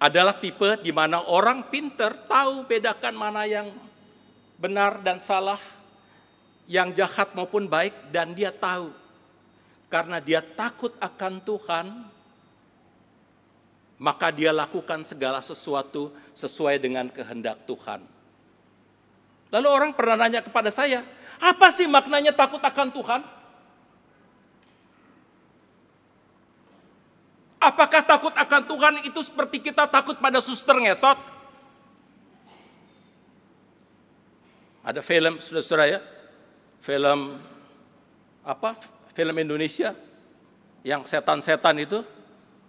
adalah tipe di mana orang pinter tahu bedakan mana yang benar dan salah, yang jahat maupun baik, dan dia tahu. Karena dia takut akan Tuhan, maka dia lakukan segala sesuatu sesuai dengan kehendak Tuhan. Lalu orang pernah nanya kepada saya, apa sih maknanya takut akan Tuhan? Apakah takut akan Tuhan itu seperti kita takut pada suster ngesot? Ada film, saudara-saudara ya, film Indonesia yang setan-setan itu,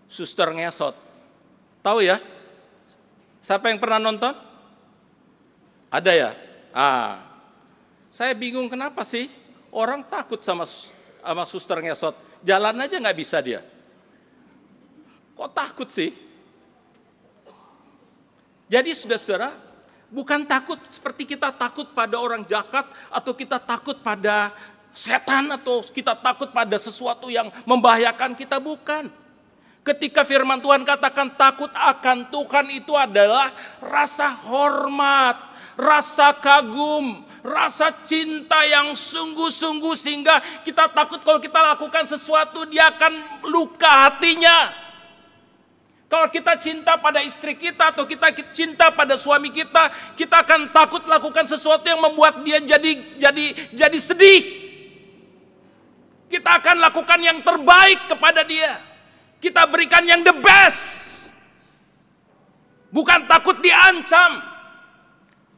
suster ngesot. Tahu ya? Siapa yang pernah nonton? Ada ya? Saya bingung kenapa sih orang takut sama suster ngesot. Jalan aja nggak bisa dia. Kok takut sih? Jadi saudara-saudara, bukan takut seperti kita takut pada orang jahat, atau kita takut pada setan, atau kita takut pada sesuatu yang membahayakan kita, bukan. Ketika firman Tuhan katakan takut akan Tuhan, itu adalah rasa hormat, rasa kagum, rasa cinta yang sungguh-sungguh sehingga kita takut kalau kita lakukan sesuatu dia akan luka hatinya. Kalau kita cinta pada istri kita atau kita cinta pada suami kita, kita akan takut lakukan sesuatu yang membuat dia jadi sedih. Kita akan lakukan yang terbaik kepada dia. Kita berikan yang the best. Bukan takut diancam,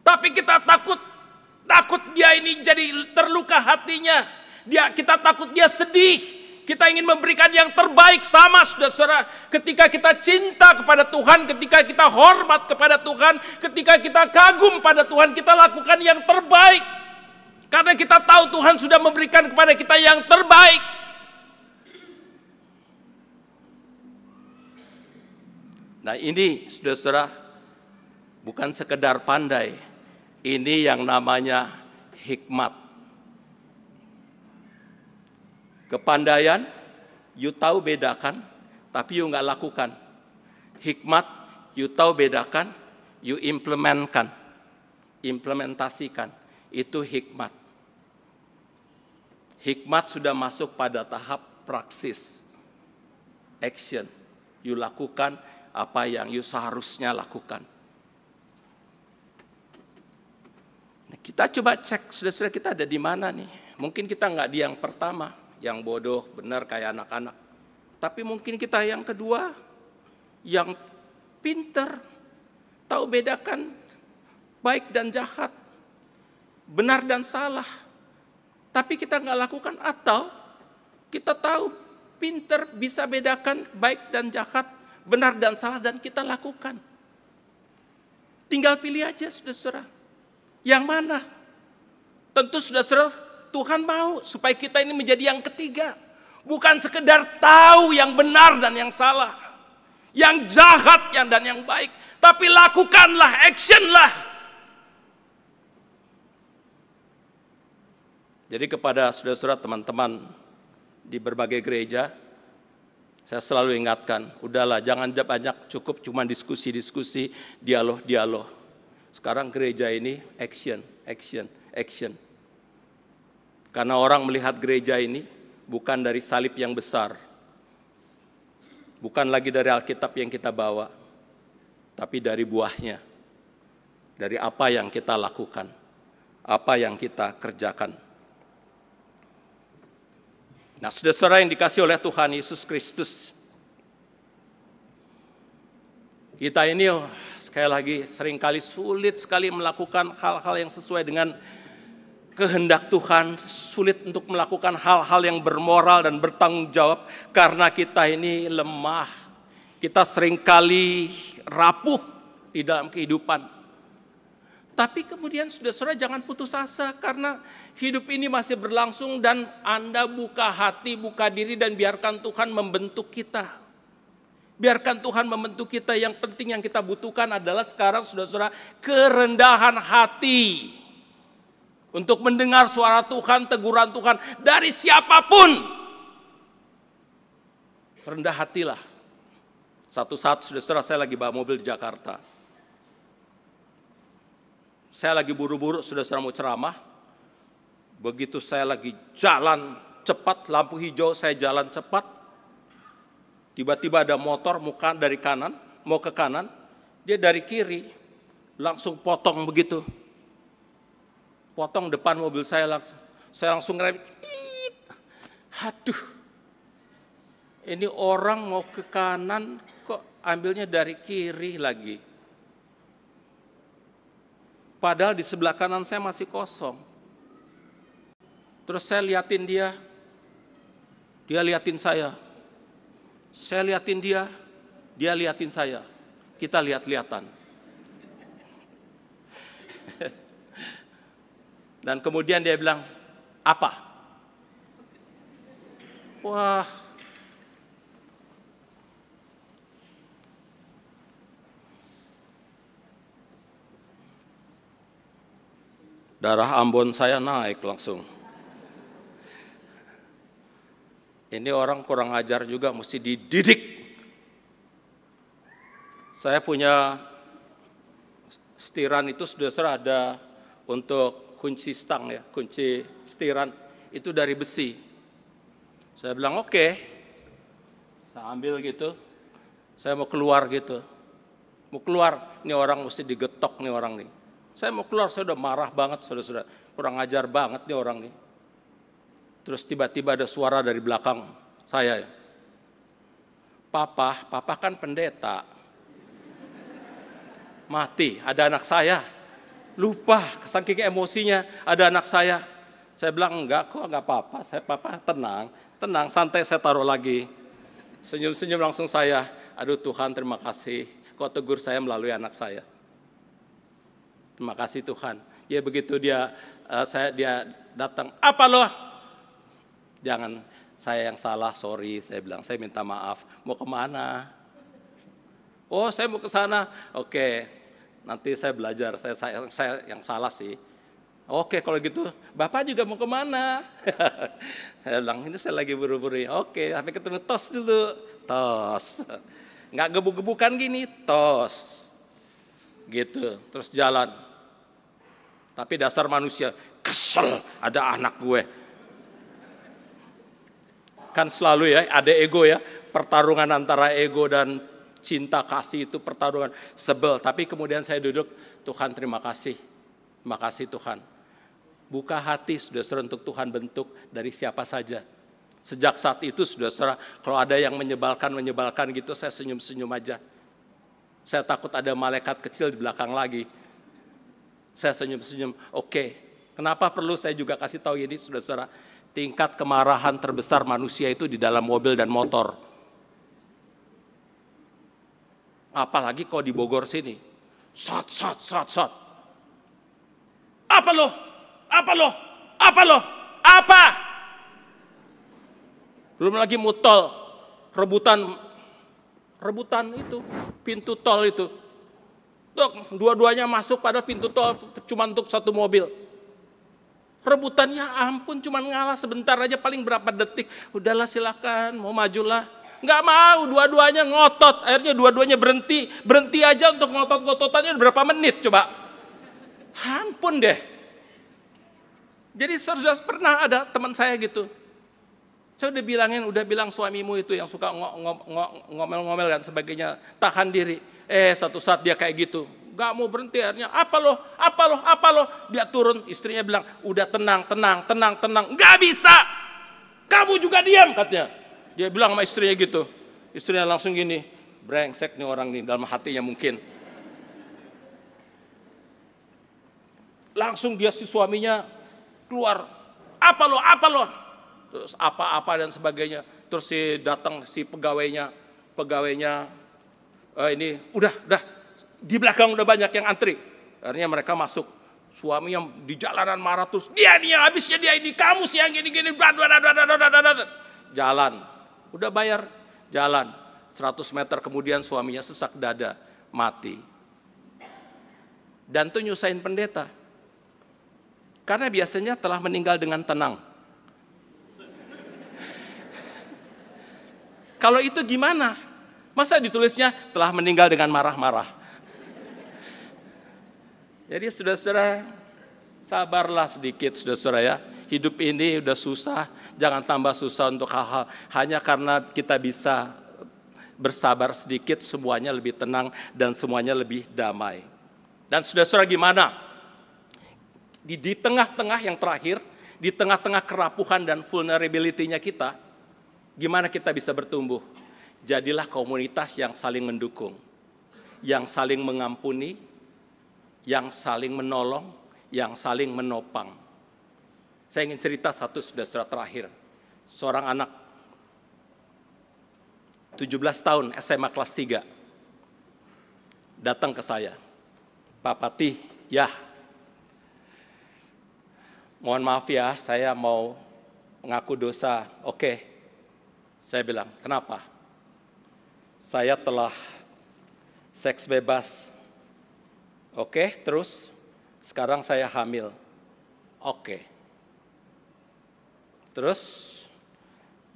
tapi kita takut dia ini jadi terluka hatinya. Kita takut dia sedih. Kita ingin memberikan yang terbaik sama saudara. Ketika kita cinta kepada Tuhan, ketika kita hormat kepada Tuhan, ketika kita kagum pada Tuhan, kita lakukan yang terbaik. Karena kita tahu Tuhan sudah memberikan kepada kita yang terbaik. Nah ini saudara-saudara, bukan sekedar pandai, ini yang namanya hikmat. Kepandaian, you tahu bedakan, tapi you nggak lakukan. Hikmat, you tahu bedakan, you implementasikan. Itu hikmat. Hikmat sudah masuk pada tahap praksis, action. You lakukan apa yang you seharusnya lakukan. Nah, kita coba cek, saudara-saudara kita ada di mana nih. Mungkin kita nggak di yang pertama, yang bodoh, benar kayak anak-anak. Tapi mungkin kita yang kedua, yang pinter, tahu bedakan baik dan jahat, benar dan salah. Tapi kita nggak lakukan, atau kita tahu pinter bisa bedakan baik dan jahat, benar dan salah, dan kita lakukan. Tinggal pilih aja saudara-saudara. Yang mana? Tentu saudara-saudara, Tuhan mau supaya kita ini menjadi yang ketiga. Bukan sekedar tahu yang benar dan yang salah, yang jahat dan yang baik. Tapi lakukanlah, actionlah. Jadi kepada saudara-saudara, teman-teman di berbagai gereja, saya selalu ingatkan, udahlah jangan banyak, cukup cuma diskusi-diskusi, dialog. Sekarang gereja ini action. Karena orang melihat gereja ini bukan dari salib yang besar, bukan lagi dari Alkitab yang kita bawa, tapi dari buahnya, dari apa yang kita lakukan, apa yang kita kerjakan. Nah, saudara-saudara yang dikasih oleh Tuhan Yesus Kristus, kita ini sekali lagi seringkali sulit sekali melakukan hal-hal yang sesuai dengan kehendak Tuhan, sulit untuk melakukan hal-hal yang bermoral dan bertanggung jawab karena kita ini lemah. Kita seringkali rapuh di dalam kehidupan. Tapi kemudian saudara-saudara jangan putus asa karena hidup ini masih berlangsung dan Anda buka hati, buka diri dan biarkan Tuhan membentuk kita. Biarkan Tuhan membentuk kita. Yang penting yang kita butuhkan adalah sekarang saudara-saudara kerendahan hati. Untuk mendengar suara Tuhan, teguran Tuhan dari siapapun. Rendah hatilah. Satu saat saudara-saudara saya lagi bawa mobil di Jakarta. Saya lagi buru-buru, saudara-saudara mau ceramah. Begitu saya lagi jalan cepat, lampu hijau saya jalan cepat. Tiba-tiba ada motor muka dari kanan, mau ke kanan. Dia dari kiri, langsung potong begitu. Potong depan mobil saya langsung. Saya langsung ngerem. Aduh, ini orang mau ke kanan kok ambilnya dari kiri lagi. Padahal di sebelah kanan saya masih kosong. Terus saya liatin dia liatin saya. Saya liatin dia liatin saya. Kita lihat-lihatan. Dan kemudian dia bilang, apa? Wah. Darah Ambon saya naik langsung. Ini orang kurang ajar juga, mesti dididik. Saya punya setiran itu saudara ada untuk kunci stang ya, kunci setiran itu dari besi. Saya bilang oke. Saya ambil gitu, saya mau keluar gitu. Mau keluar, ini orang mesti digetok nih orang nih. Saya mau keluar, saya udah marah banget, saudara-saudara. Kurang ajar banget nih orang nih. Terus tiba-tiba ada suara dari belakang saya. Papa kan pendeta. Mati, ada anak saya. Lupa, saking emosinya, ada anak saya. Saya bilang enggak kok, enggak apa-apa. Papa tenang, santai, saya taruh lagi. Senyum-senyum langsung saya, aduh Tuhan terima kasih, kok tegur saya melalui anak saya. Terima kasih Tuhan. Ya begitu dia datang, apa loh? Jangan, saya yang salah, sorry, saya bilang, saya minta maaf. Mau kemana? Oh saya mau ke sana, oke. Nanti saya belajar, saya yang salah sih. Oke kalau gitu, Bapak juga mau kemana? Saya bilang, ini saya lagi buru-buru. Oke, sampai ketemu tos dulu. Tos. Nggak gebuk-gebukan gini, tos. Gitu, terus jalan. Tapi dasar manusia, kesel ada anak gue. Kan selalu ya, ada ego ya. Pertarungan antara ego dan cinta kasih itu pertarungan sebel. Tapi kemudian saya duduk, Tuhan terima kasih. Terima kasih Tuhan. Buka hati saudara untuk Tuhan bentuk dari siapa saja. Sejak saat itu saudara, kalau ada yang menyebalkan gitu, saya senyum-senyum aja. Saya takut ada malaikat kecil di belakang lagi. Saya senyum-senyum, oke. Kenapa perlu saya juga kasih tahu ini saudara? Tingkat kemarahan terbesar manusia itu di dalam mobil dan motor. Apalagi kalau di Bogor sini. Sot. Apa loh? Apa? Belum lagi mutol, rebutan itu, pintu tol itu. Dua-duanya masuk pada pintu tol cuma untuk satu mobil. Rebutannya ampun, cuma ngalah sebentar aja, paling berapa detik. Udahlah silakan, mau majulah. Nggak mau, dua-duanya ngotot. Akhirnya dua-duanya berhenti aja untuk ngotot-ngototannya berapa menit coba. Ampun deh. Jadi sudah pernah ada teman saya gitu. Saya udah bilang suamimu itu yang suka ngomel-ngomel dan sebagainya, tahan diri. Satu saat dia kayak gitu, gak mau berhenti, akhirnya apa loh. Dia turun, istrinya bilang, udah tenang. Gak bisa, kamu juga diam katanya. Dia bilang sama istrinya gitu. Istrinya langsung gini, brengsek nih orang nih dalam hatinya mungkin. Langsung dia si suaminya keluar, apa loh, terus apa dan sebagainya. Terus datang si pegawainya, ini udah di belakang udah banyak yang antri. Akhirnya mereka masuk, suami yang di jalanan marah terus, dia habisnya dia ini, kamu sih yang gini, jalan, udah bayar, jalan, 100 meter kemudian suaminya sesak dada, mati. Dan tuh nyusahin pendeta. Karena biasanya telah meninggal dengan tenang. Kalau itu gimana? Masa ditulisnya telah meninggal dengan marah-marah? Jadi saudara-saudara, sabarlah sedikit saudara-saudara ya. Hidup ini udah susah, jangan tambah susah untuk hal-hal. Hanya karena kita bisa bersabar sedikit, semuanya lebih tenang dan semuanya lebih damai. Dan saudara-saudara gimana? Di tengah-tengah yang terakhir, di tengah-tengah kerapuhan dan vulnerability-nya kita, gimana kita bisa bertumbuh? Jadilah komunitas yang saling mendukung, yang saling mengampuni, yang saling menolong, yang saling menopang. Saya ingin cerita satu saudara terakhir. Seorang anak 17 tahun SMA kelas 3 datang ke saya. Pak Patih, ya, mohon maaf ya, saya mau mengaku dosa. Oke, saya bilang, kenapa? Saya telah seks bebas. Oke, terus sekarang saya hamil. Oke. Terus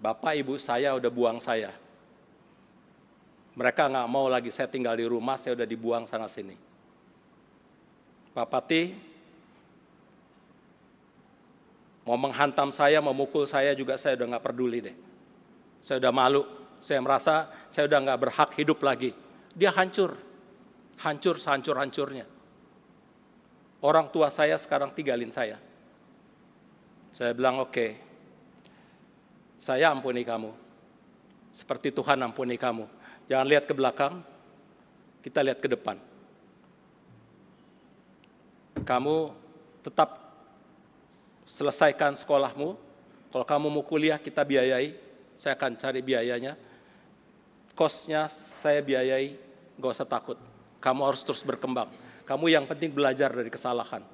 bapak ibu saya udah buang saya. Mereka nggak mau lagi saya tinggal di rumah, saya udah dibuang sana sini. Pak Pati mau menghantam saya, memukul saya juga saya udah nggak peduli deh. Saya udah malu, saya merasa saya udah nggak berhak hidup lagi. Dia hancur sehancur-hancurnya. Orang tua saya sekarang tinggalin saya. Saya bilang oke, saya ampuni kamu. Seperti Tuhan ampuni kamu. Jangan lihat ke belakang, kita lihat ke depan. Kamu tetap selesaikan sekolahmu. Kalau kamu mau kuliah kita biayai, saya akan cari biayanya. Kosnya saya biayai, gak usah takut. Kamu harus terus berkembang. Kamu yang penting belajar dari kesalahan.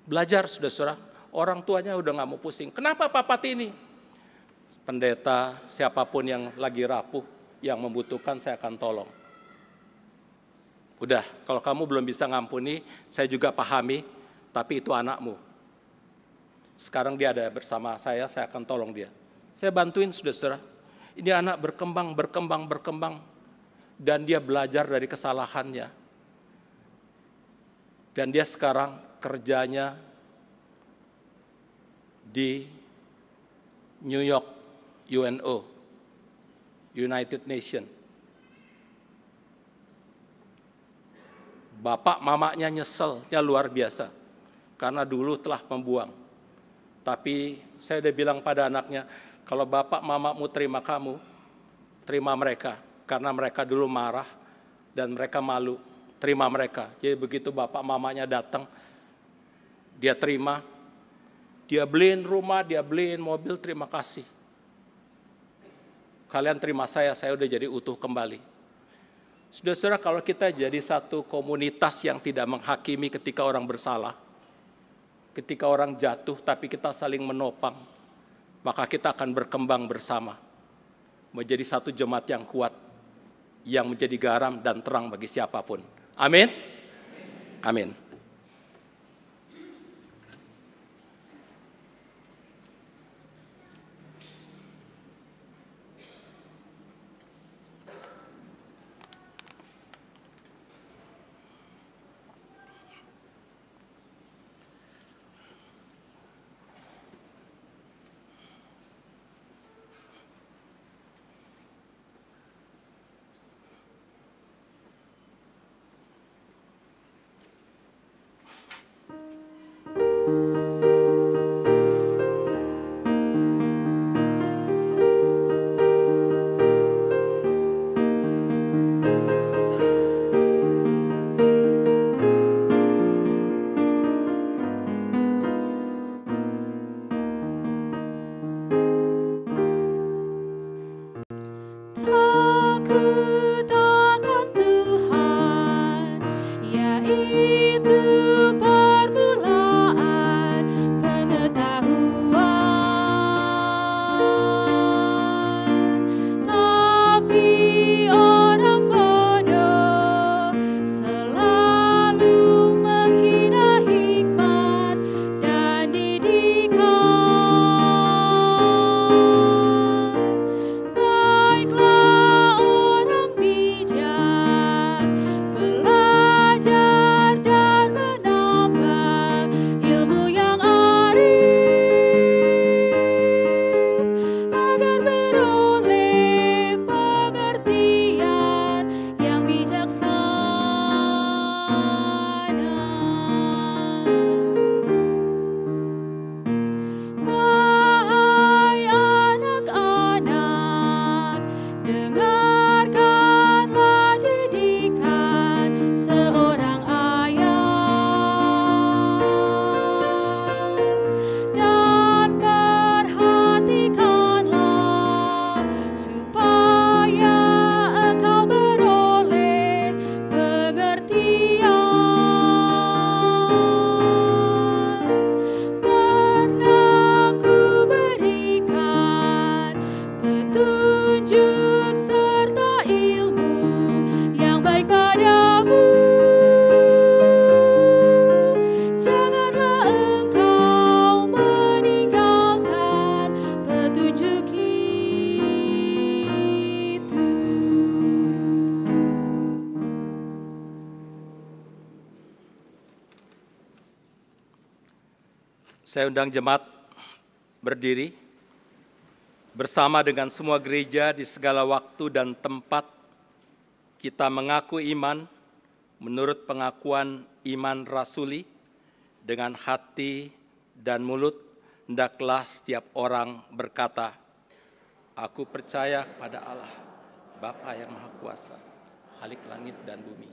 Belajar saudara-saudara, orang tuanya udah gak mau pusing. Kenapa Pak Pati ini? Pendeta, siapapun yang lagi rapuh, yang membutuhkan saya akan tolong. Udah, kalau kamu belum bisa ngampuni, saya juga pahami, tapi itu anakmu. Sekarang dia ada bersama saya akan tolong dia. Saya bantuin saudara-saudara. Ini anak berkembang, dan dia belajar dari kesalahannya. Dan dia sekarang kerjanya di New York, UNO, United Nations. Bapak mamanya nyeselnya luar biasa, karena dulu telah membuang. Tapi saya udah bilang pada anaknya, kalau bapak mamamu terima kamu, terima mereka. Karena mereka dulu marah dan mereka malu, terima mereka. Jadi begitu bapak mamanya datang, dia terima, dia beliin rumah, dia beliin mobil, terima kasih. Kalian terima saya udah jadi utuh kembali. Saudara-saudara, kalau kita jadi satu komunitas yang tidak menghakimi ketika orang bersalah, ketika orang jatuh tapi kita saling menopang, maka kita akan berkembang bersama, menjadi satu jemaat yang kuat, yang menjadi garam dan terang bagi siapapun. Amin. Amin. Baiklah orang Saya undang jemaat berdiri bersama dengan semua gereja di segala waktu dan tempat. Kita mengaku iman menurut pengakuan iman rasuli dengan hati dan mulut. Hendaklah setiap orang berkata, aku percaya kepada Allah, Bapa yang Maha Kuasa, Khalik langit dan bumi,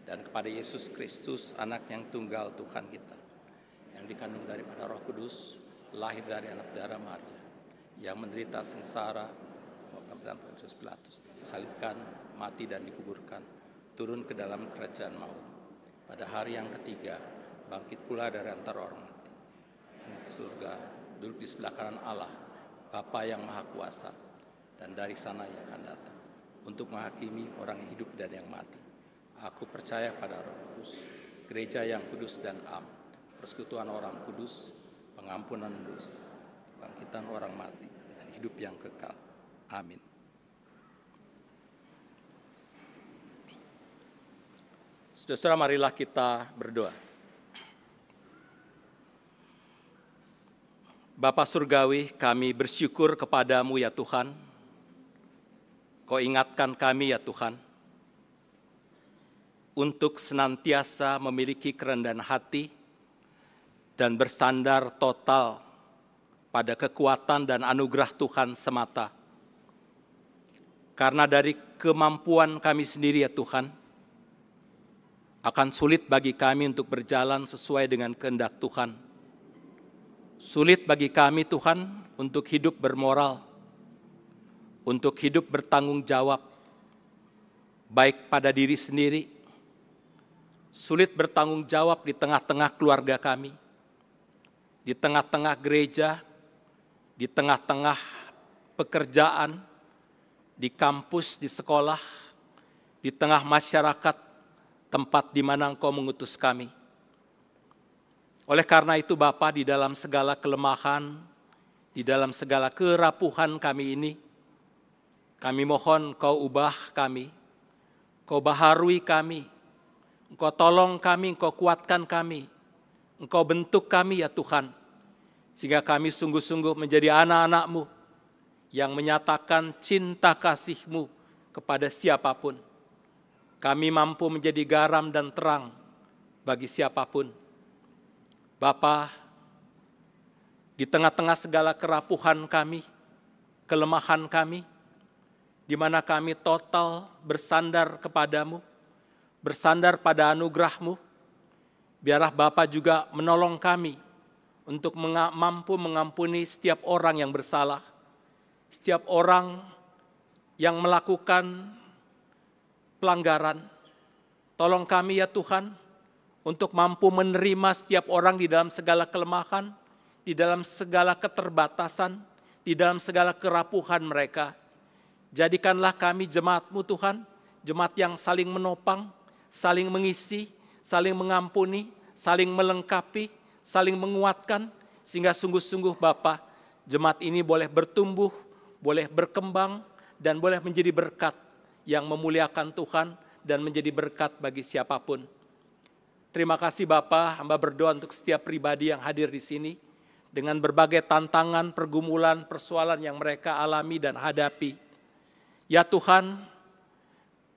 dan kepada Yesus Kristus, Anak yang tunggal Tuhan kita, yang dikandung daripada Roh Kudus, lahir dari anak darah Maria, yang menderita sengsara dan Pontius Pilatus, disalibkan, mati dan dikuburkan, turun ke dalam kerajaan maut. Pada hari yang ketiga, bangkit pula dari antara orang mati. Surga, duduk di sebelah kanan Allah, Bapa yang Maha Kuasa, dan dari sana ia akan datang untuk menghakimi orang yang hidup dan yang mati. Aku percaya pada Roh Kudus, gereja yang kudus dan am, persekutuan orang kudus, pengampunan dosa, bangkitan orang mati, dan hidup yang kekal. Amin. Saudara-saudara, marilah kita berdoa. Bapa Surgawi, kami bersyukur kepadamu ya Tuhan. Kau ingatkan kami ya Tuhan, untuk senantiasa memiliki kerendahan hati dan bersandar total pada kekuatan dan anugerah Tuhan semata. Karena dari kemampuan kami sendiri ya Tuhan, akan sulit bagi kami untuk berjalan sesuai dengan kehendak Tuhan. Sulit bagi kami Tuhan untuk hidup bermoral, untuk hidup bertanggung jawab, baik pada diri sendiri, sulit bertanggung jawab di tengah-tengah keluarga kami, di tengah-tengah gereja, di tengah-tengah pekerjaan, di kampus, di sekolah, di tengah masyarakat, tempat di mana Engkau mengutus kami. Oleh karena itu Bapa, di dalam segala kelemahan, di dalam segala kerapuhan kami ini, kami mohon Engkau ubah kami, Engkau baharui kami, Engkau tolong kami, Engkau kuatkan kami, Engkau bentuk kami ya Tuhan, sehingga kami sungguh-sungguh menjadi anak-anak-Mu yang menyatakan cinta kasih-Mu kepada siapapun. Kami mampu menjadi garam dan terang bagi siapapun. Bapa, di tengah-tengah segala kerapuhan kami, kelemahan kami, di mana kami total bersandar kepadamu, bersandar pada anugerah-Mu, biarlah Bapa juga menolong kami untuk mampu mengampuni setiap orang yang bersalah, setiap orang yang melakukan pelanggaran. Tolong kami ya Tuhan, untuk mampu menerima setiap orang di dalam segala kelemahan, di dalam segala keterbatasan, di dalam segala kerapuhan mereka. Jadikanlah kami jemaat-Mu Tuhan, jemaat yang saling menopang, saling mengisi, saling mengampuni, saling melengkapi, saling menguatkan, sehingga sungguh-sungguh Bapa, jemaat ini boleh bertumbuh, boleh berkembang, dan boleh menjadi berkat yang memuliakan Tuhan dan menjadi berkat bagi siapapun. Terima kasih Bapa, hamba berdoa untuk setiap pribadi yang hadir di sini dengan berbagai tantangan, pergumulan, persoalan yang mereka alami dan hadapi. Ya Tuhan,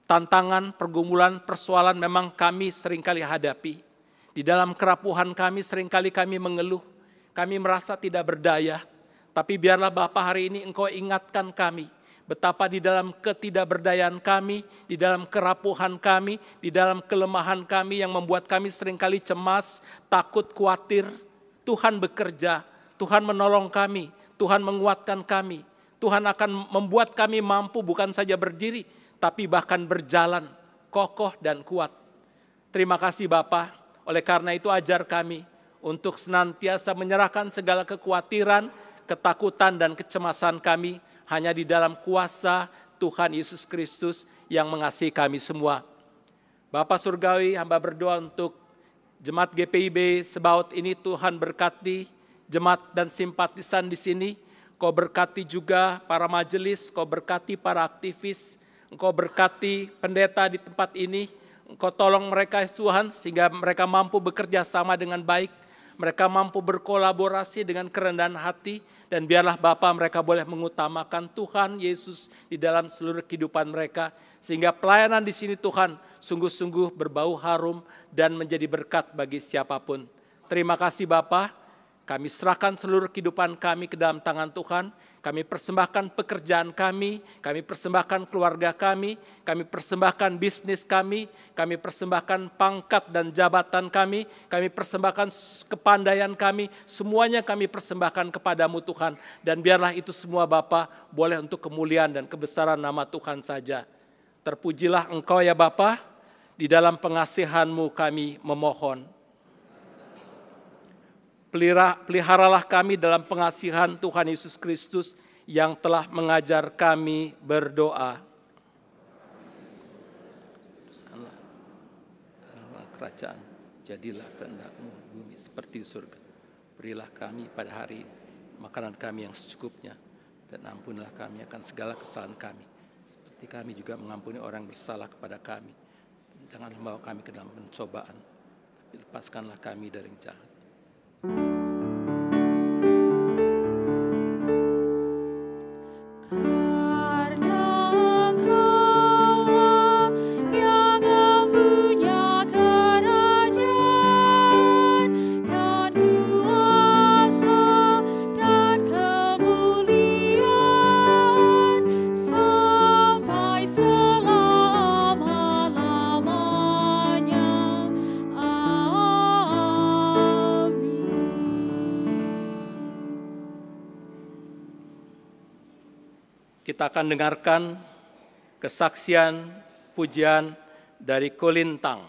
tantangan, pergumulan, persoalan memang kami seringkali hadapi. Di dalam kerapuhan kami seringkali kami mengeluh, kami merasa tidak berdaya. Tapi biarlah Bapa hari ini Engkau ingatkan kami, betapa di dalam ketidakberdayaan kami, di dalam kerapuhan kami, di dalam kelemahan kami yang membuat kami seringkali cemas, takut, khawatir. Tuhan bekerja, Tuhan menolong kami, Tuhan menguatkan kami. Tuhan akan membuat kami mampu bukan saja berdiri, tapi bahkan berjalan kokoh dan kuat. Terima kasih Bapa, oleh karena itu ajar kami untuk senantiasa menyerahkan segala kekhawatiran, ketakutan dan kecemasan kami hanya di dalam kuasa Tuhan Yesus Kristus yang mengasihi kami semua. Bapa Surgawi, hamba berdoa untuk jemaat GPIB Sebaut ini, Tuhan berkati jemaat dan simpatisan di sini. Kau berkati juga para majelis, Kau berkati para aktivis, Engkau berkati pendeta di tempat ini. Engkau tolong mereka Tuhan sehingga mereka mampu bekerja sama dengan baik. mereka mampu berkolaborasi dengan kerendahan hati, dan biarlah Bapa mereka boleh mengutamakan Tuhan Yesus di dalam seluruh kehidupan mereka, sehingga pelayanan di sini Tuhan sungguh-sungguh berbau harum dan menjadi berkat bagi siapapun. Terima kasih Bapa, kami serahkan seluruh kehidupan kami ke dalam tangan Tuhan. Kami persembahkan pekerjaan kami persembahkan keluarga kami persembahkan bisnis kami persembahkan pangkat dan jabatan kami persembahkan kepandaian kami, semuanya kami persembahkan kepadamu Tuhan. Dan biarlah itu semua Bapa boleh untuk kemuliaan dan kebesaran nama Tuhan saja. Terpujilah Engkau ya Bapa, di dalam pengasihan-Mu kami memohon. Peliharalah kami dalam pengasihan Tuhan Yesus Kristus yang telah mengajar kami berdoa. Teruskanlah kerajaan, jadilah kehendak-Mu bumi seperti surga. Berilah kami pada hari ini makanan kami yang secukupnya, dan ampunilah kami akan segala kesalahan kami, seperti kami juga mengampuni orang bersalah kepada kami. Janganlah membawa kami ke dalam pencobaan, tapi lepaskanlah kami dari yang jahat. Kita akan dengarkan kesaksian pujian dari Kolintang.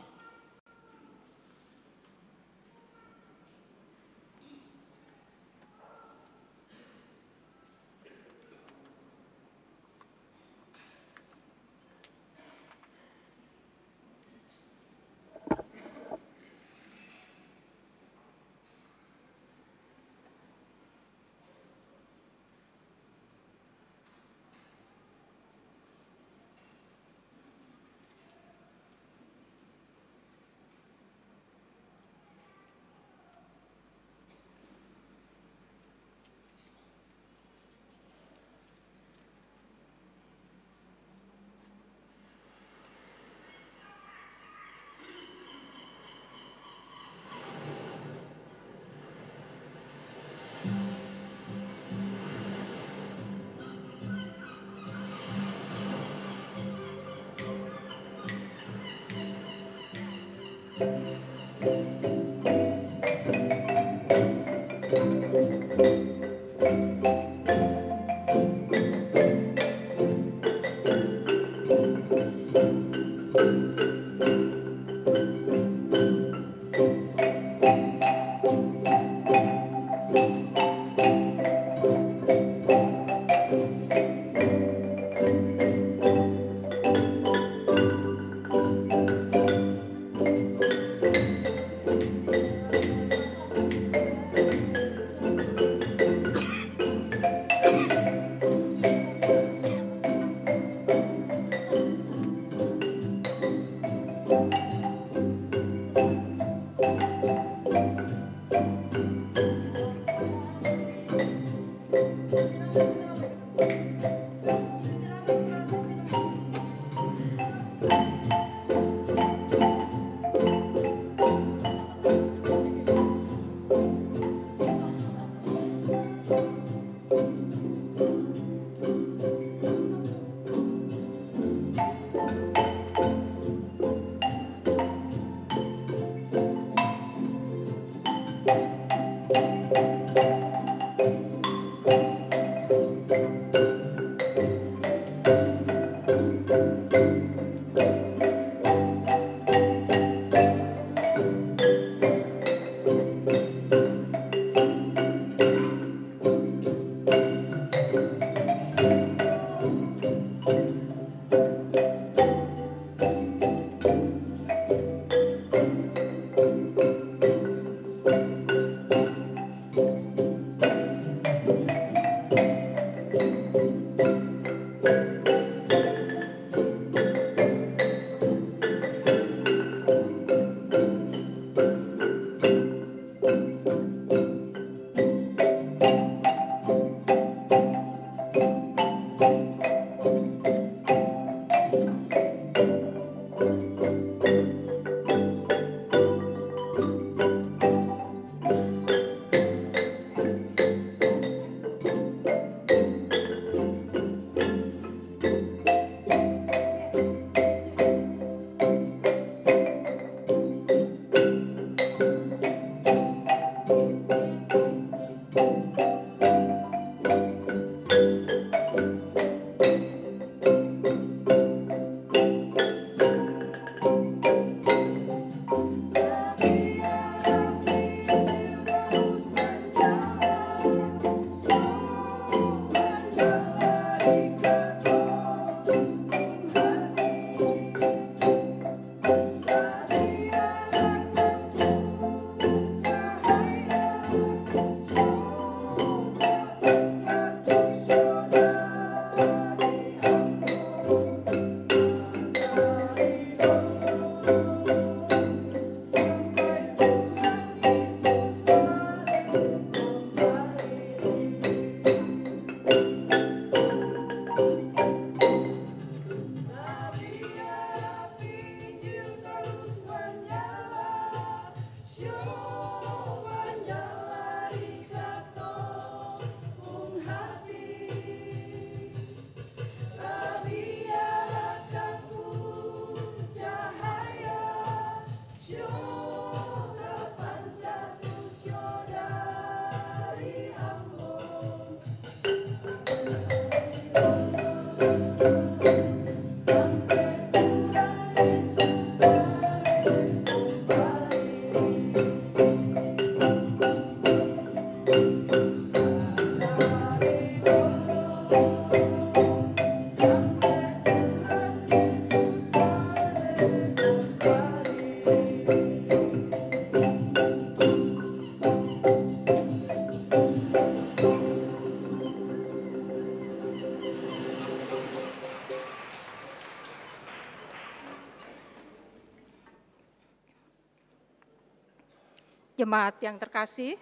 Jemaat yang terkasih,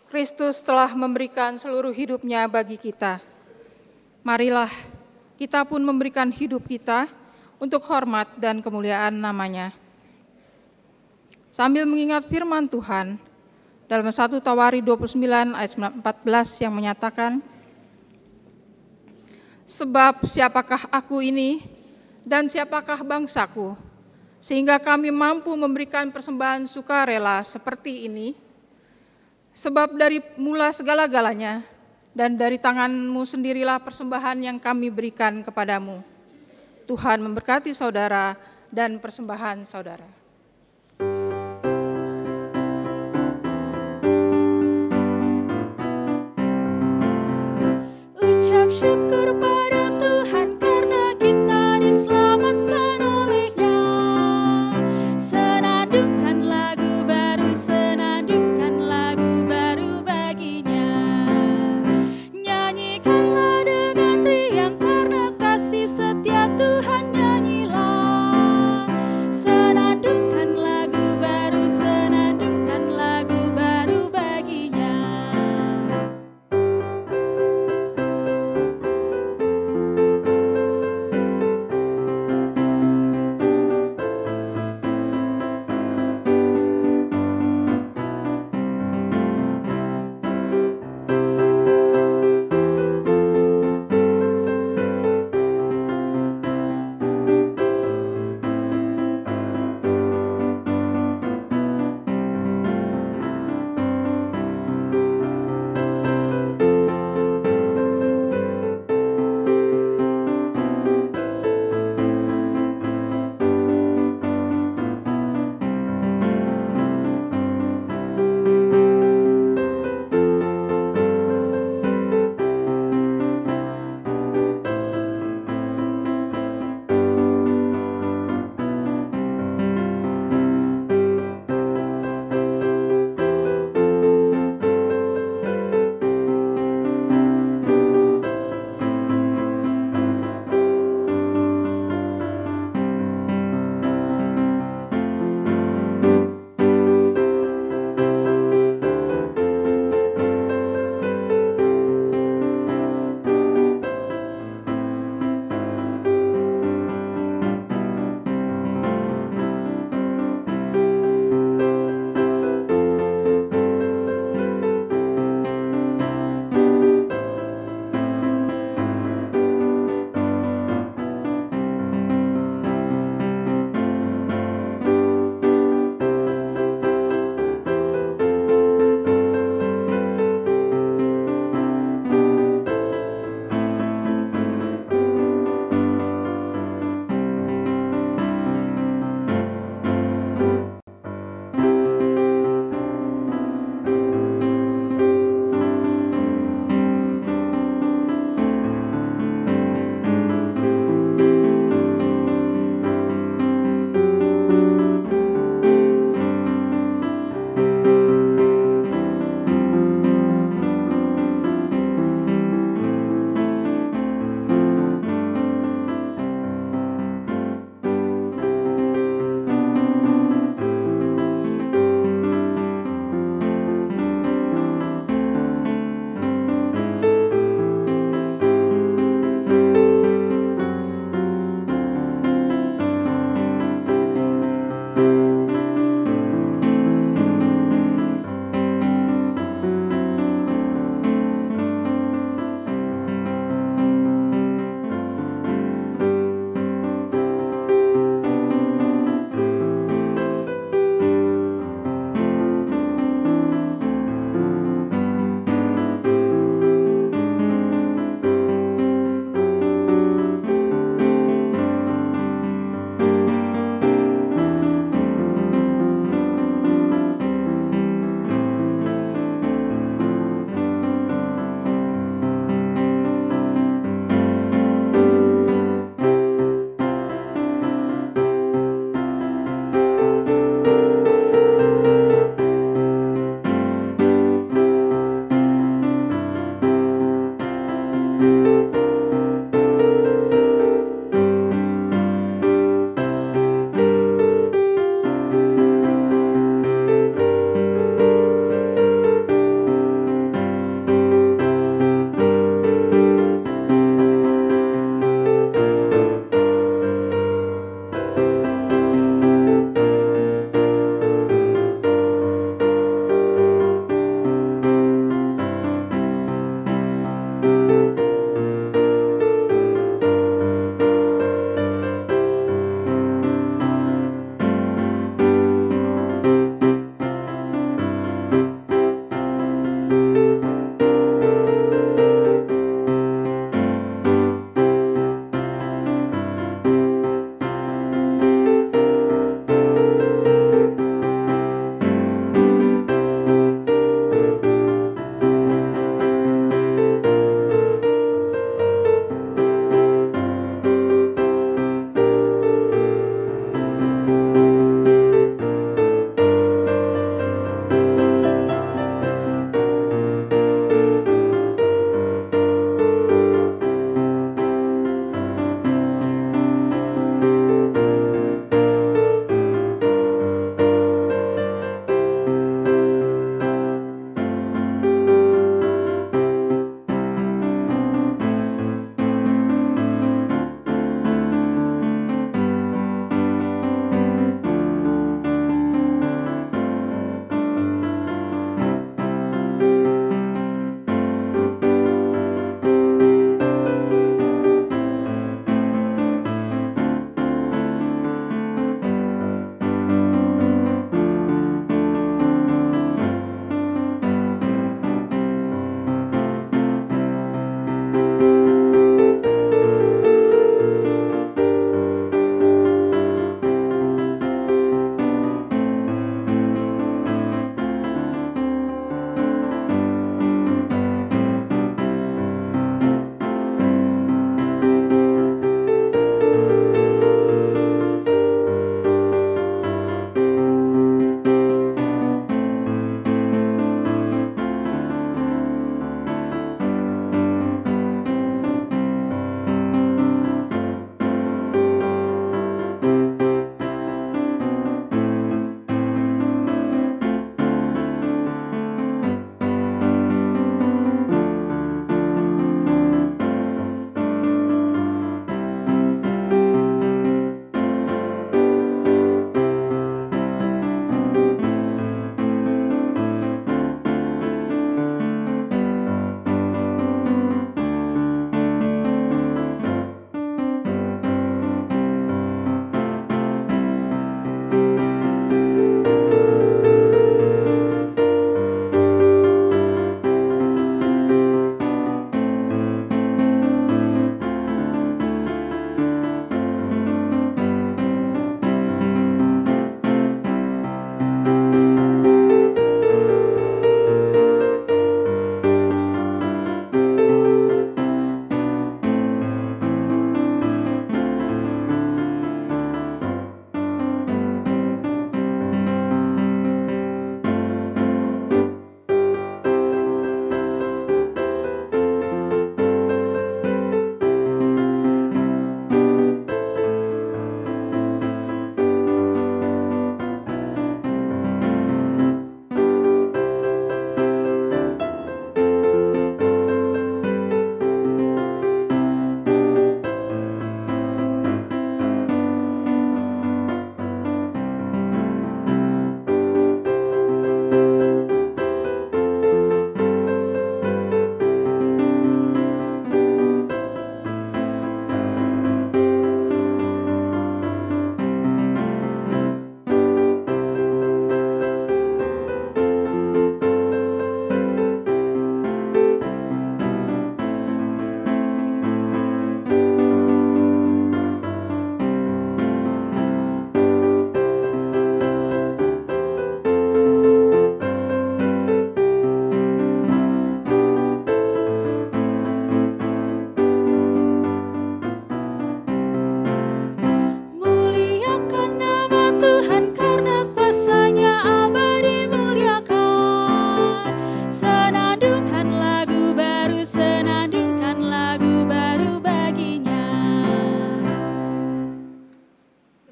Kristus telah memberikan seluruh hidupnya bagi kita. Marilah kita pun memberikan hidup kita untuk hormat dan kemuliaan nama-Nya. Sambil mengingat firman Tuhan dalam 1 Tawari 29 ayat 14 yang menyatakan, sebab siapakah aku ini dan siapakah bangsaku, sehingga kami mampu memberikan persembahan sukarela seperti ini, sebab dari mula segala-galanya dan dari tangan-Mu sendirilah persembahan yang kami berikan kepadamu. Tuhan memberkati saudara dan persembahan saudara. Ucap syukur pada Tuhan karena kita diselamatkan oleh-Nya. Senandungkan lagu baru, senandungkan lagu baru baginya. Nyanyikanlah dengan riang karena kasih setia Tuhan, nyanyilah. Senandungkan lagu baru, senandungkan lagu baru baginya.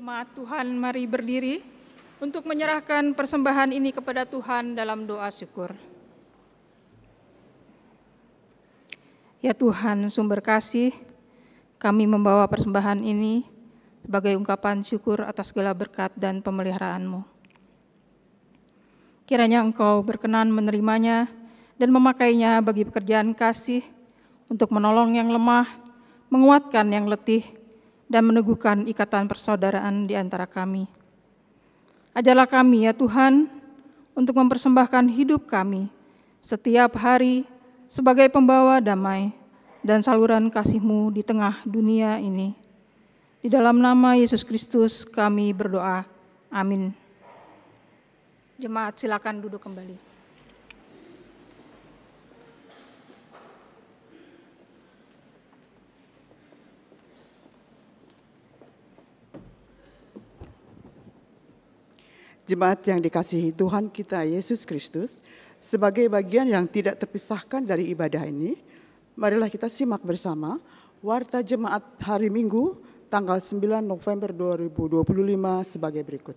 Jemaat Tuhan, mari berdiri untuk menyerahkan persembahan ini kepada Tuhan dalam doa syukur. Ya Tuhan, sumber kasih, kami membawa persembahan ini sebagai ungkapan syukur atas segala berkat dan pemeliharaan-Mu. Kiranya Engkau berkenan menerimanya dan memakainya bagi pekerjaan kasih untuk menolong yang lemah, menguatkan yang letih, dan meneguhkan ikatan persaudaraan di antara kami. Ajarlah kami ya Tuhan untuk mempersembahkan hidup kami setiap hari sebagai pembawa damai dan saluran kasih-Mu di tengah dunia ini. Di dalam nama Yesus Kristus kami berdoa. Amin. Jemaat silakan duduk kembali. Jemaat yang dikasihi Tuhan kita Yesus Kristus, sebagai bagian yang tidak terpisahkan dari ibadah ini, marilah kita simak bersama Warta Jemaat hari Minggu tanggal 9 November 2025 sebagai berikut.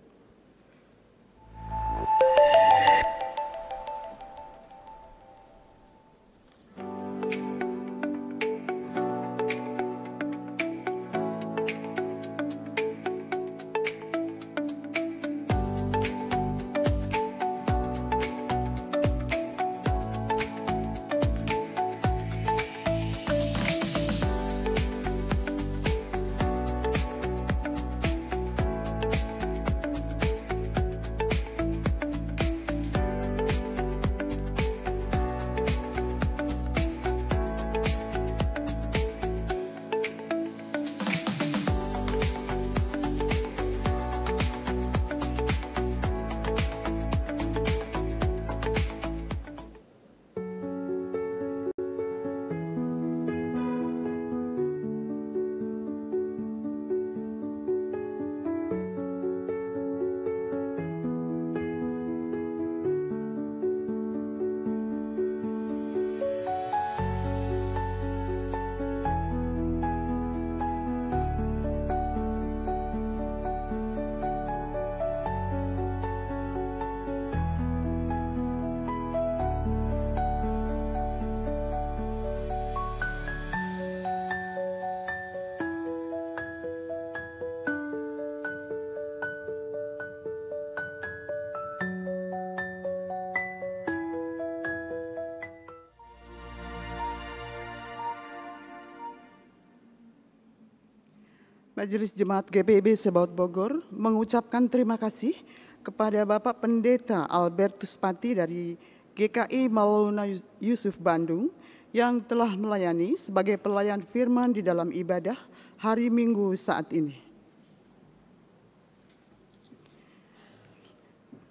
Majelis Jemaat GPIB Sebaut Bogor mengucapkan terima kasih kepada Bapak Pendeta Albertus Pati dari GKI Maulana Yusuf Bandung yang telah melayani sebagai pelayan firman di dalam ibadah hari Minggu saat ini.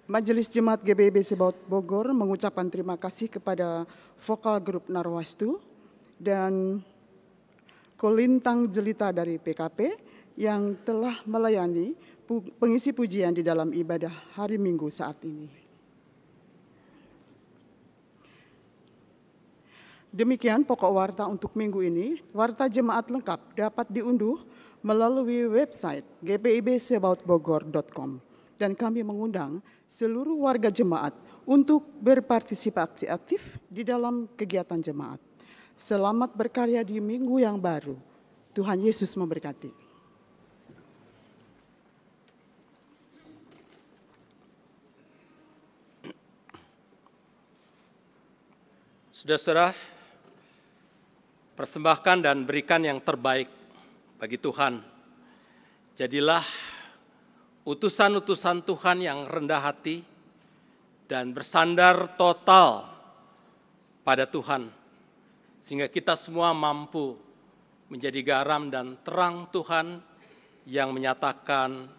Majelis Jemaat GPIB Sebaut Bogor mengucapkan terima kasih kepada Vokal Grup Narwastu dan Kolintang Jelita dari PKP yang telah melayani pengisi pujian di dalam ibadah hari Minggu saat ini. Demikian pokok warta untuk minggu ini. Warta jemaat lengkap dapat diunduh melalui website gpibsebautbogor.com dan kami mengundang seluruh warga jemaat untuk berpartisipasi aktif di dalam kegiatan jemaat. Selamat berkarya di minggu yang baru. Tuhan Yesus memberkati. Saudara-saudara, persembahkan dan berikan yang terbaik bagi Tuhan. Jadilah utusan-utusan Tuhan yang rendah hati dan bersandar total pada Tuhan, sehingga kita semua mampu menjadi garam dan terang Tuhan yang menyatakan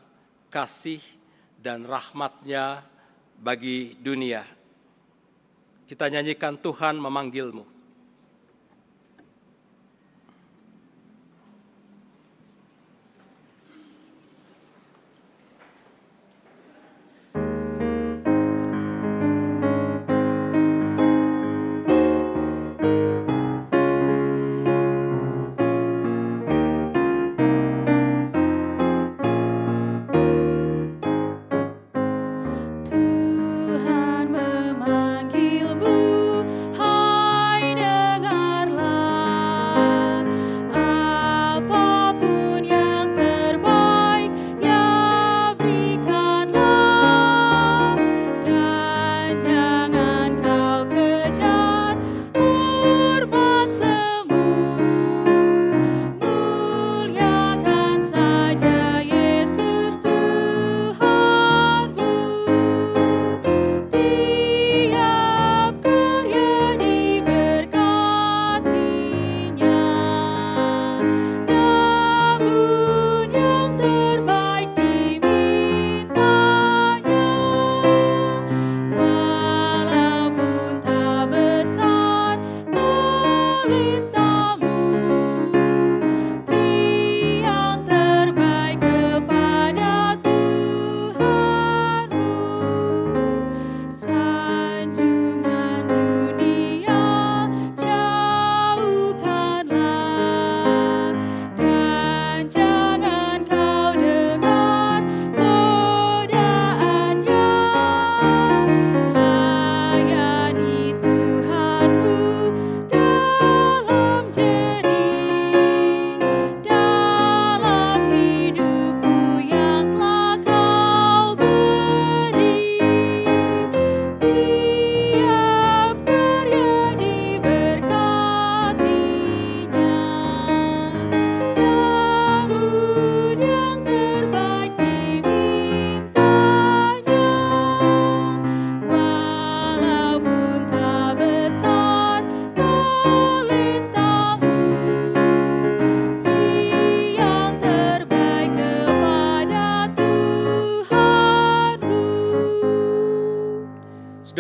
kasih dan rahmat-Nya bagi dunia. Kita nyanyikan Tuhan memanggilmu.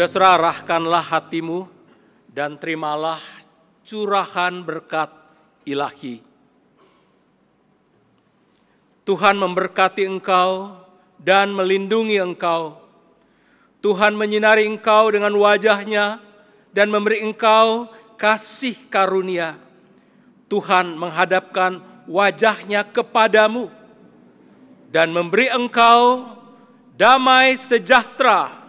Saudara, arahkanlah hatimu dan terimalah curahan berkat ilahi. Tuhan memberkati engkau dan melindungi engkau. Tuhan menyinari engkau dengan wajah-Nya dan memberi engkau kasih karunia. Tuhan menghadapkan wajah-Nya kepadamu dan memberi engkau damai sejahtera.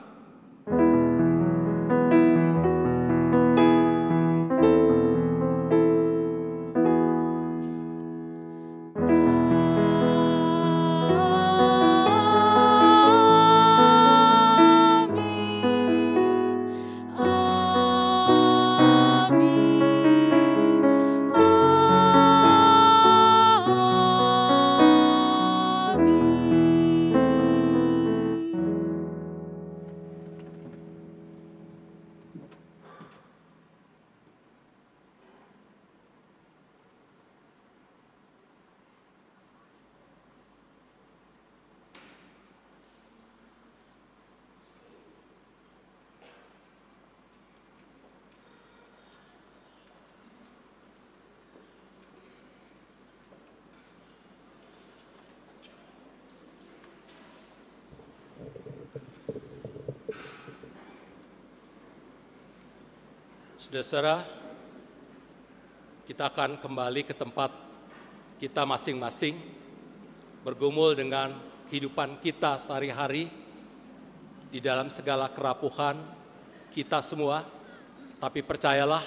Saudara, kita akan kembali ke tempat kita masing-masing, bergumul dengan kehidupan kita sehari-hari di dalam segala kerapuhan kita semua. Tapi percayalah,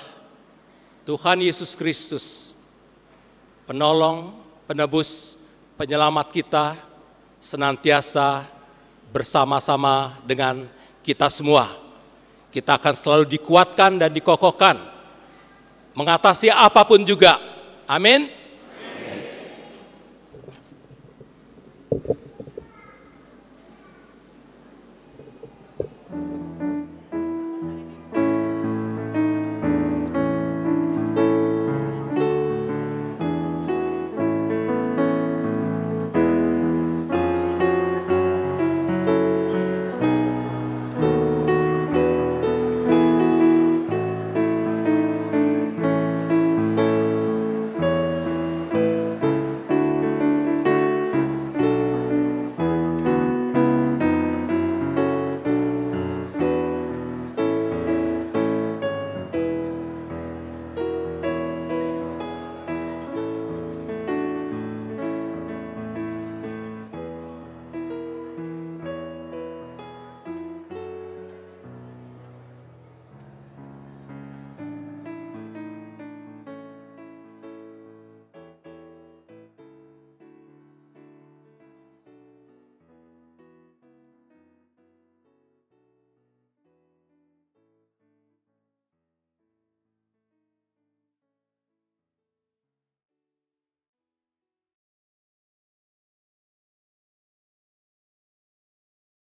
Tuhan Yesus Kristus, penolong, penebus, penyelamat kita, senantiasa bersama-sama dengan kita semua. Kita akan selalu dikuatkan dan dikokohkan, mengatasi apapun juga. Amin.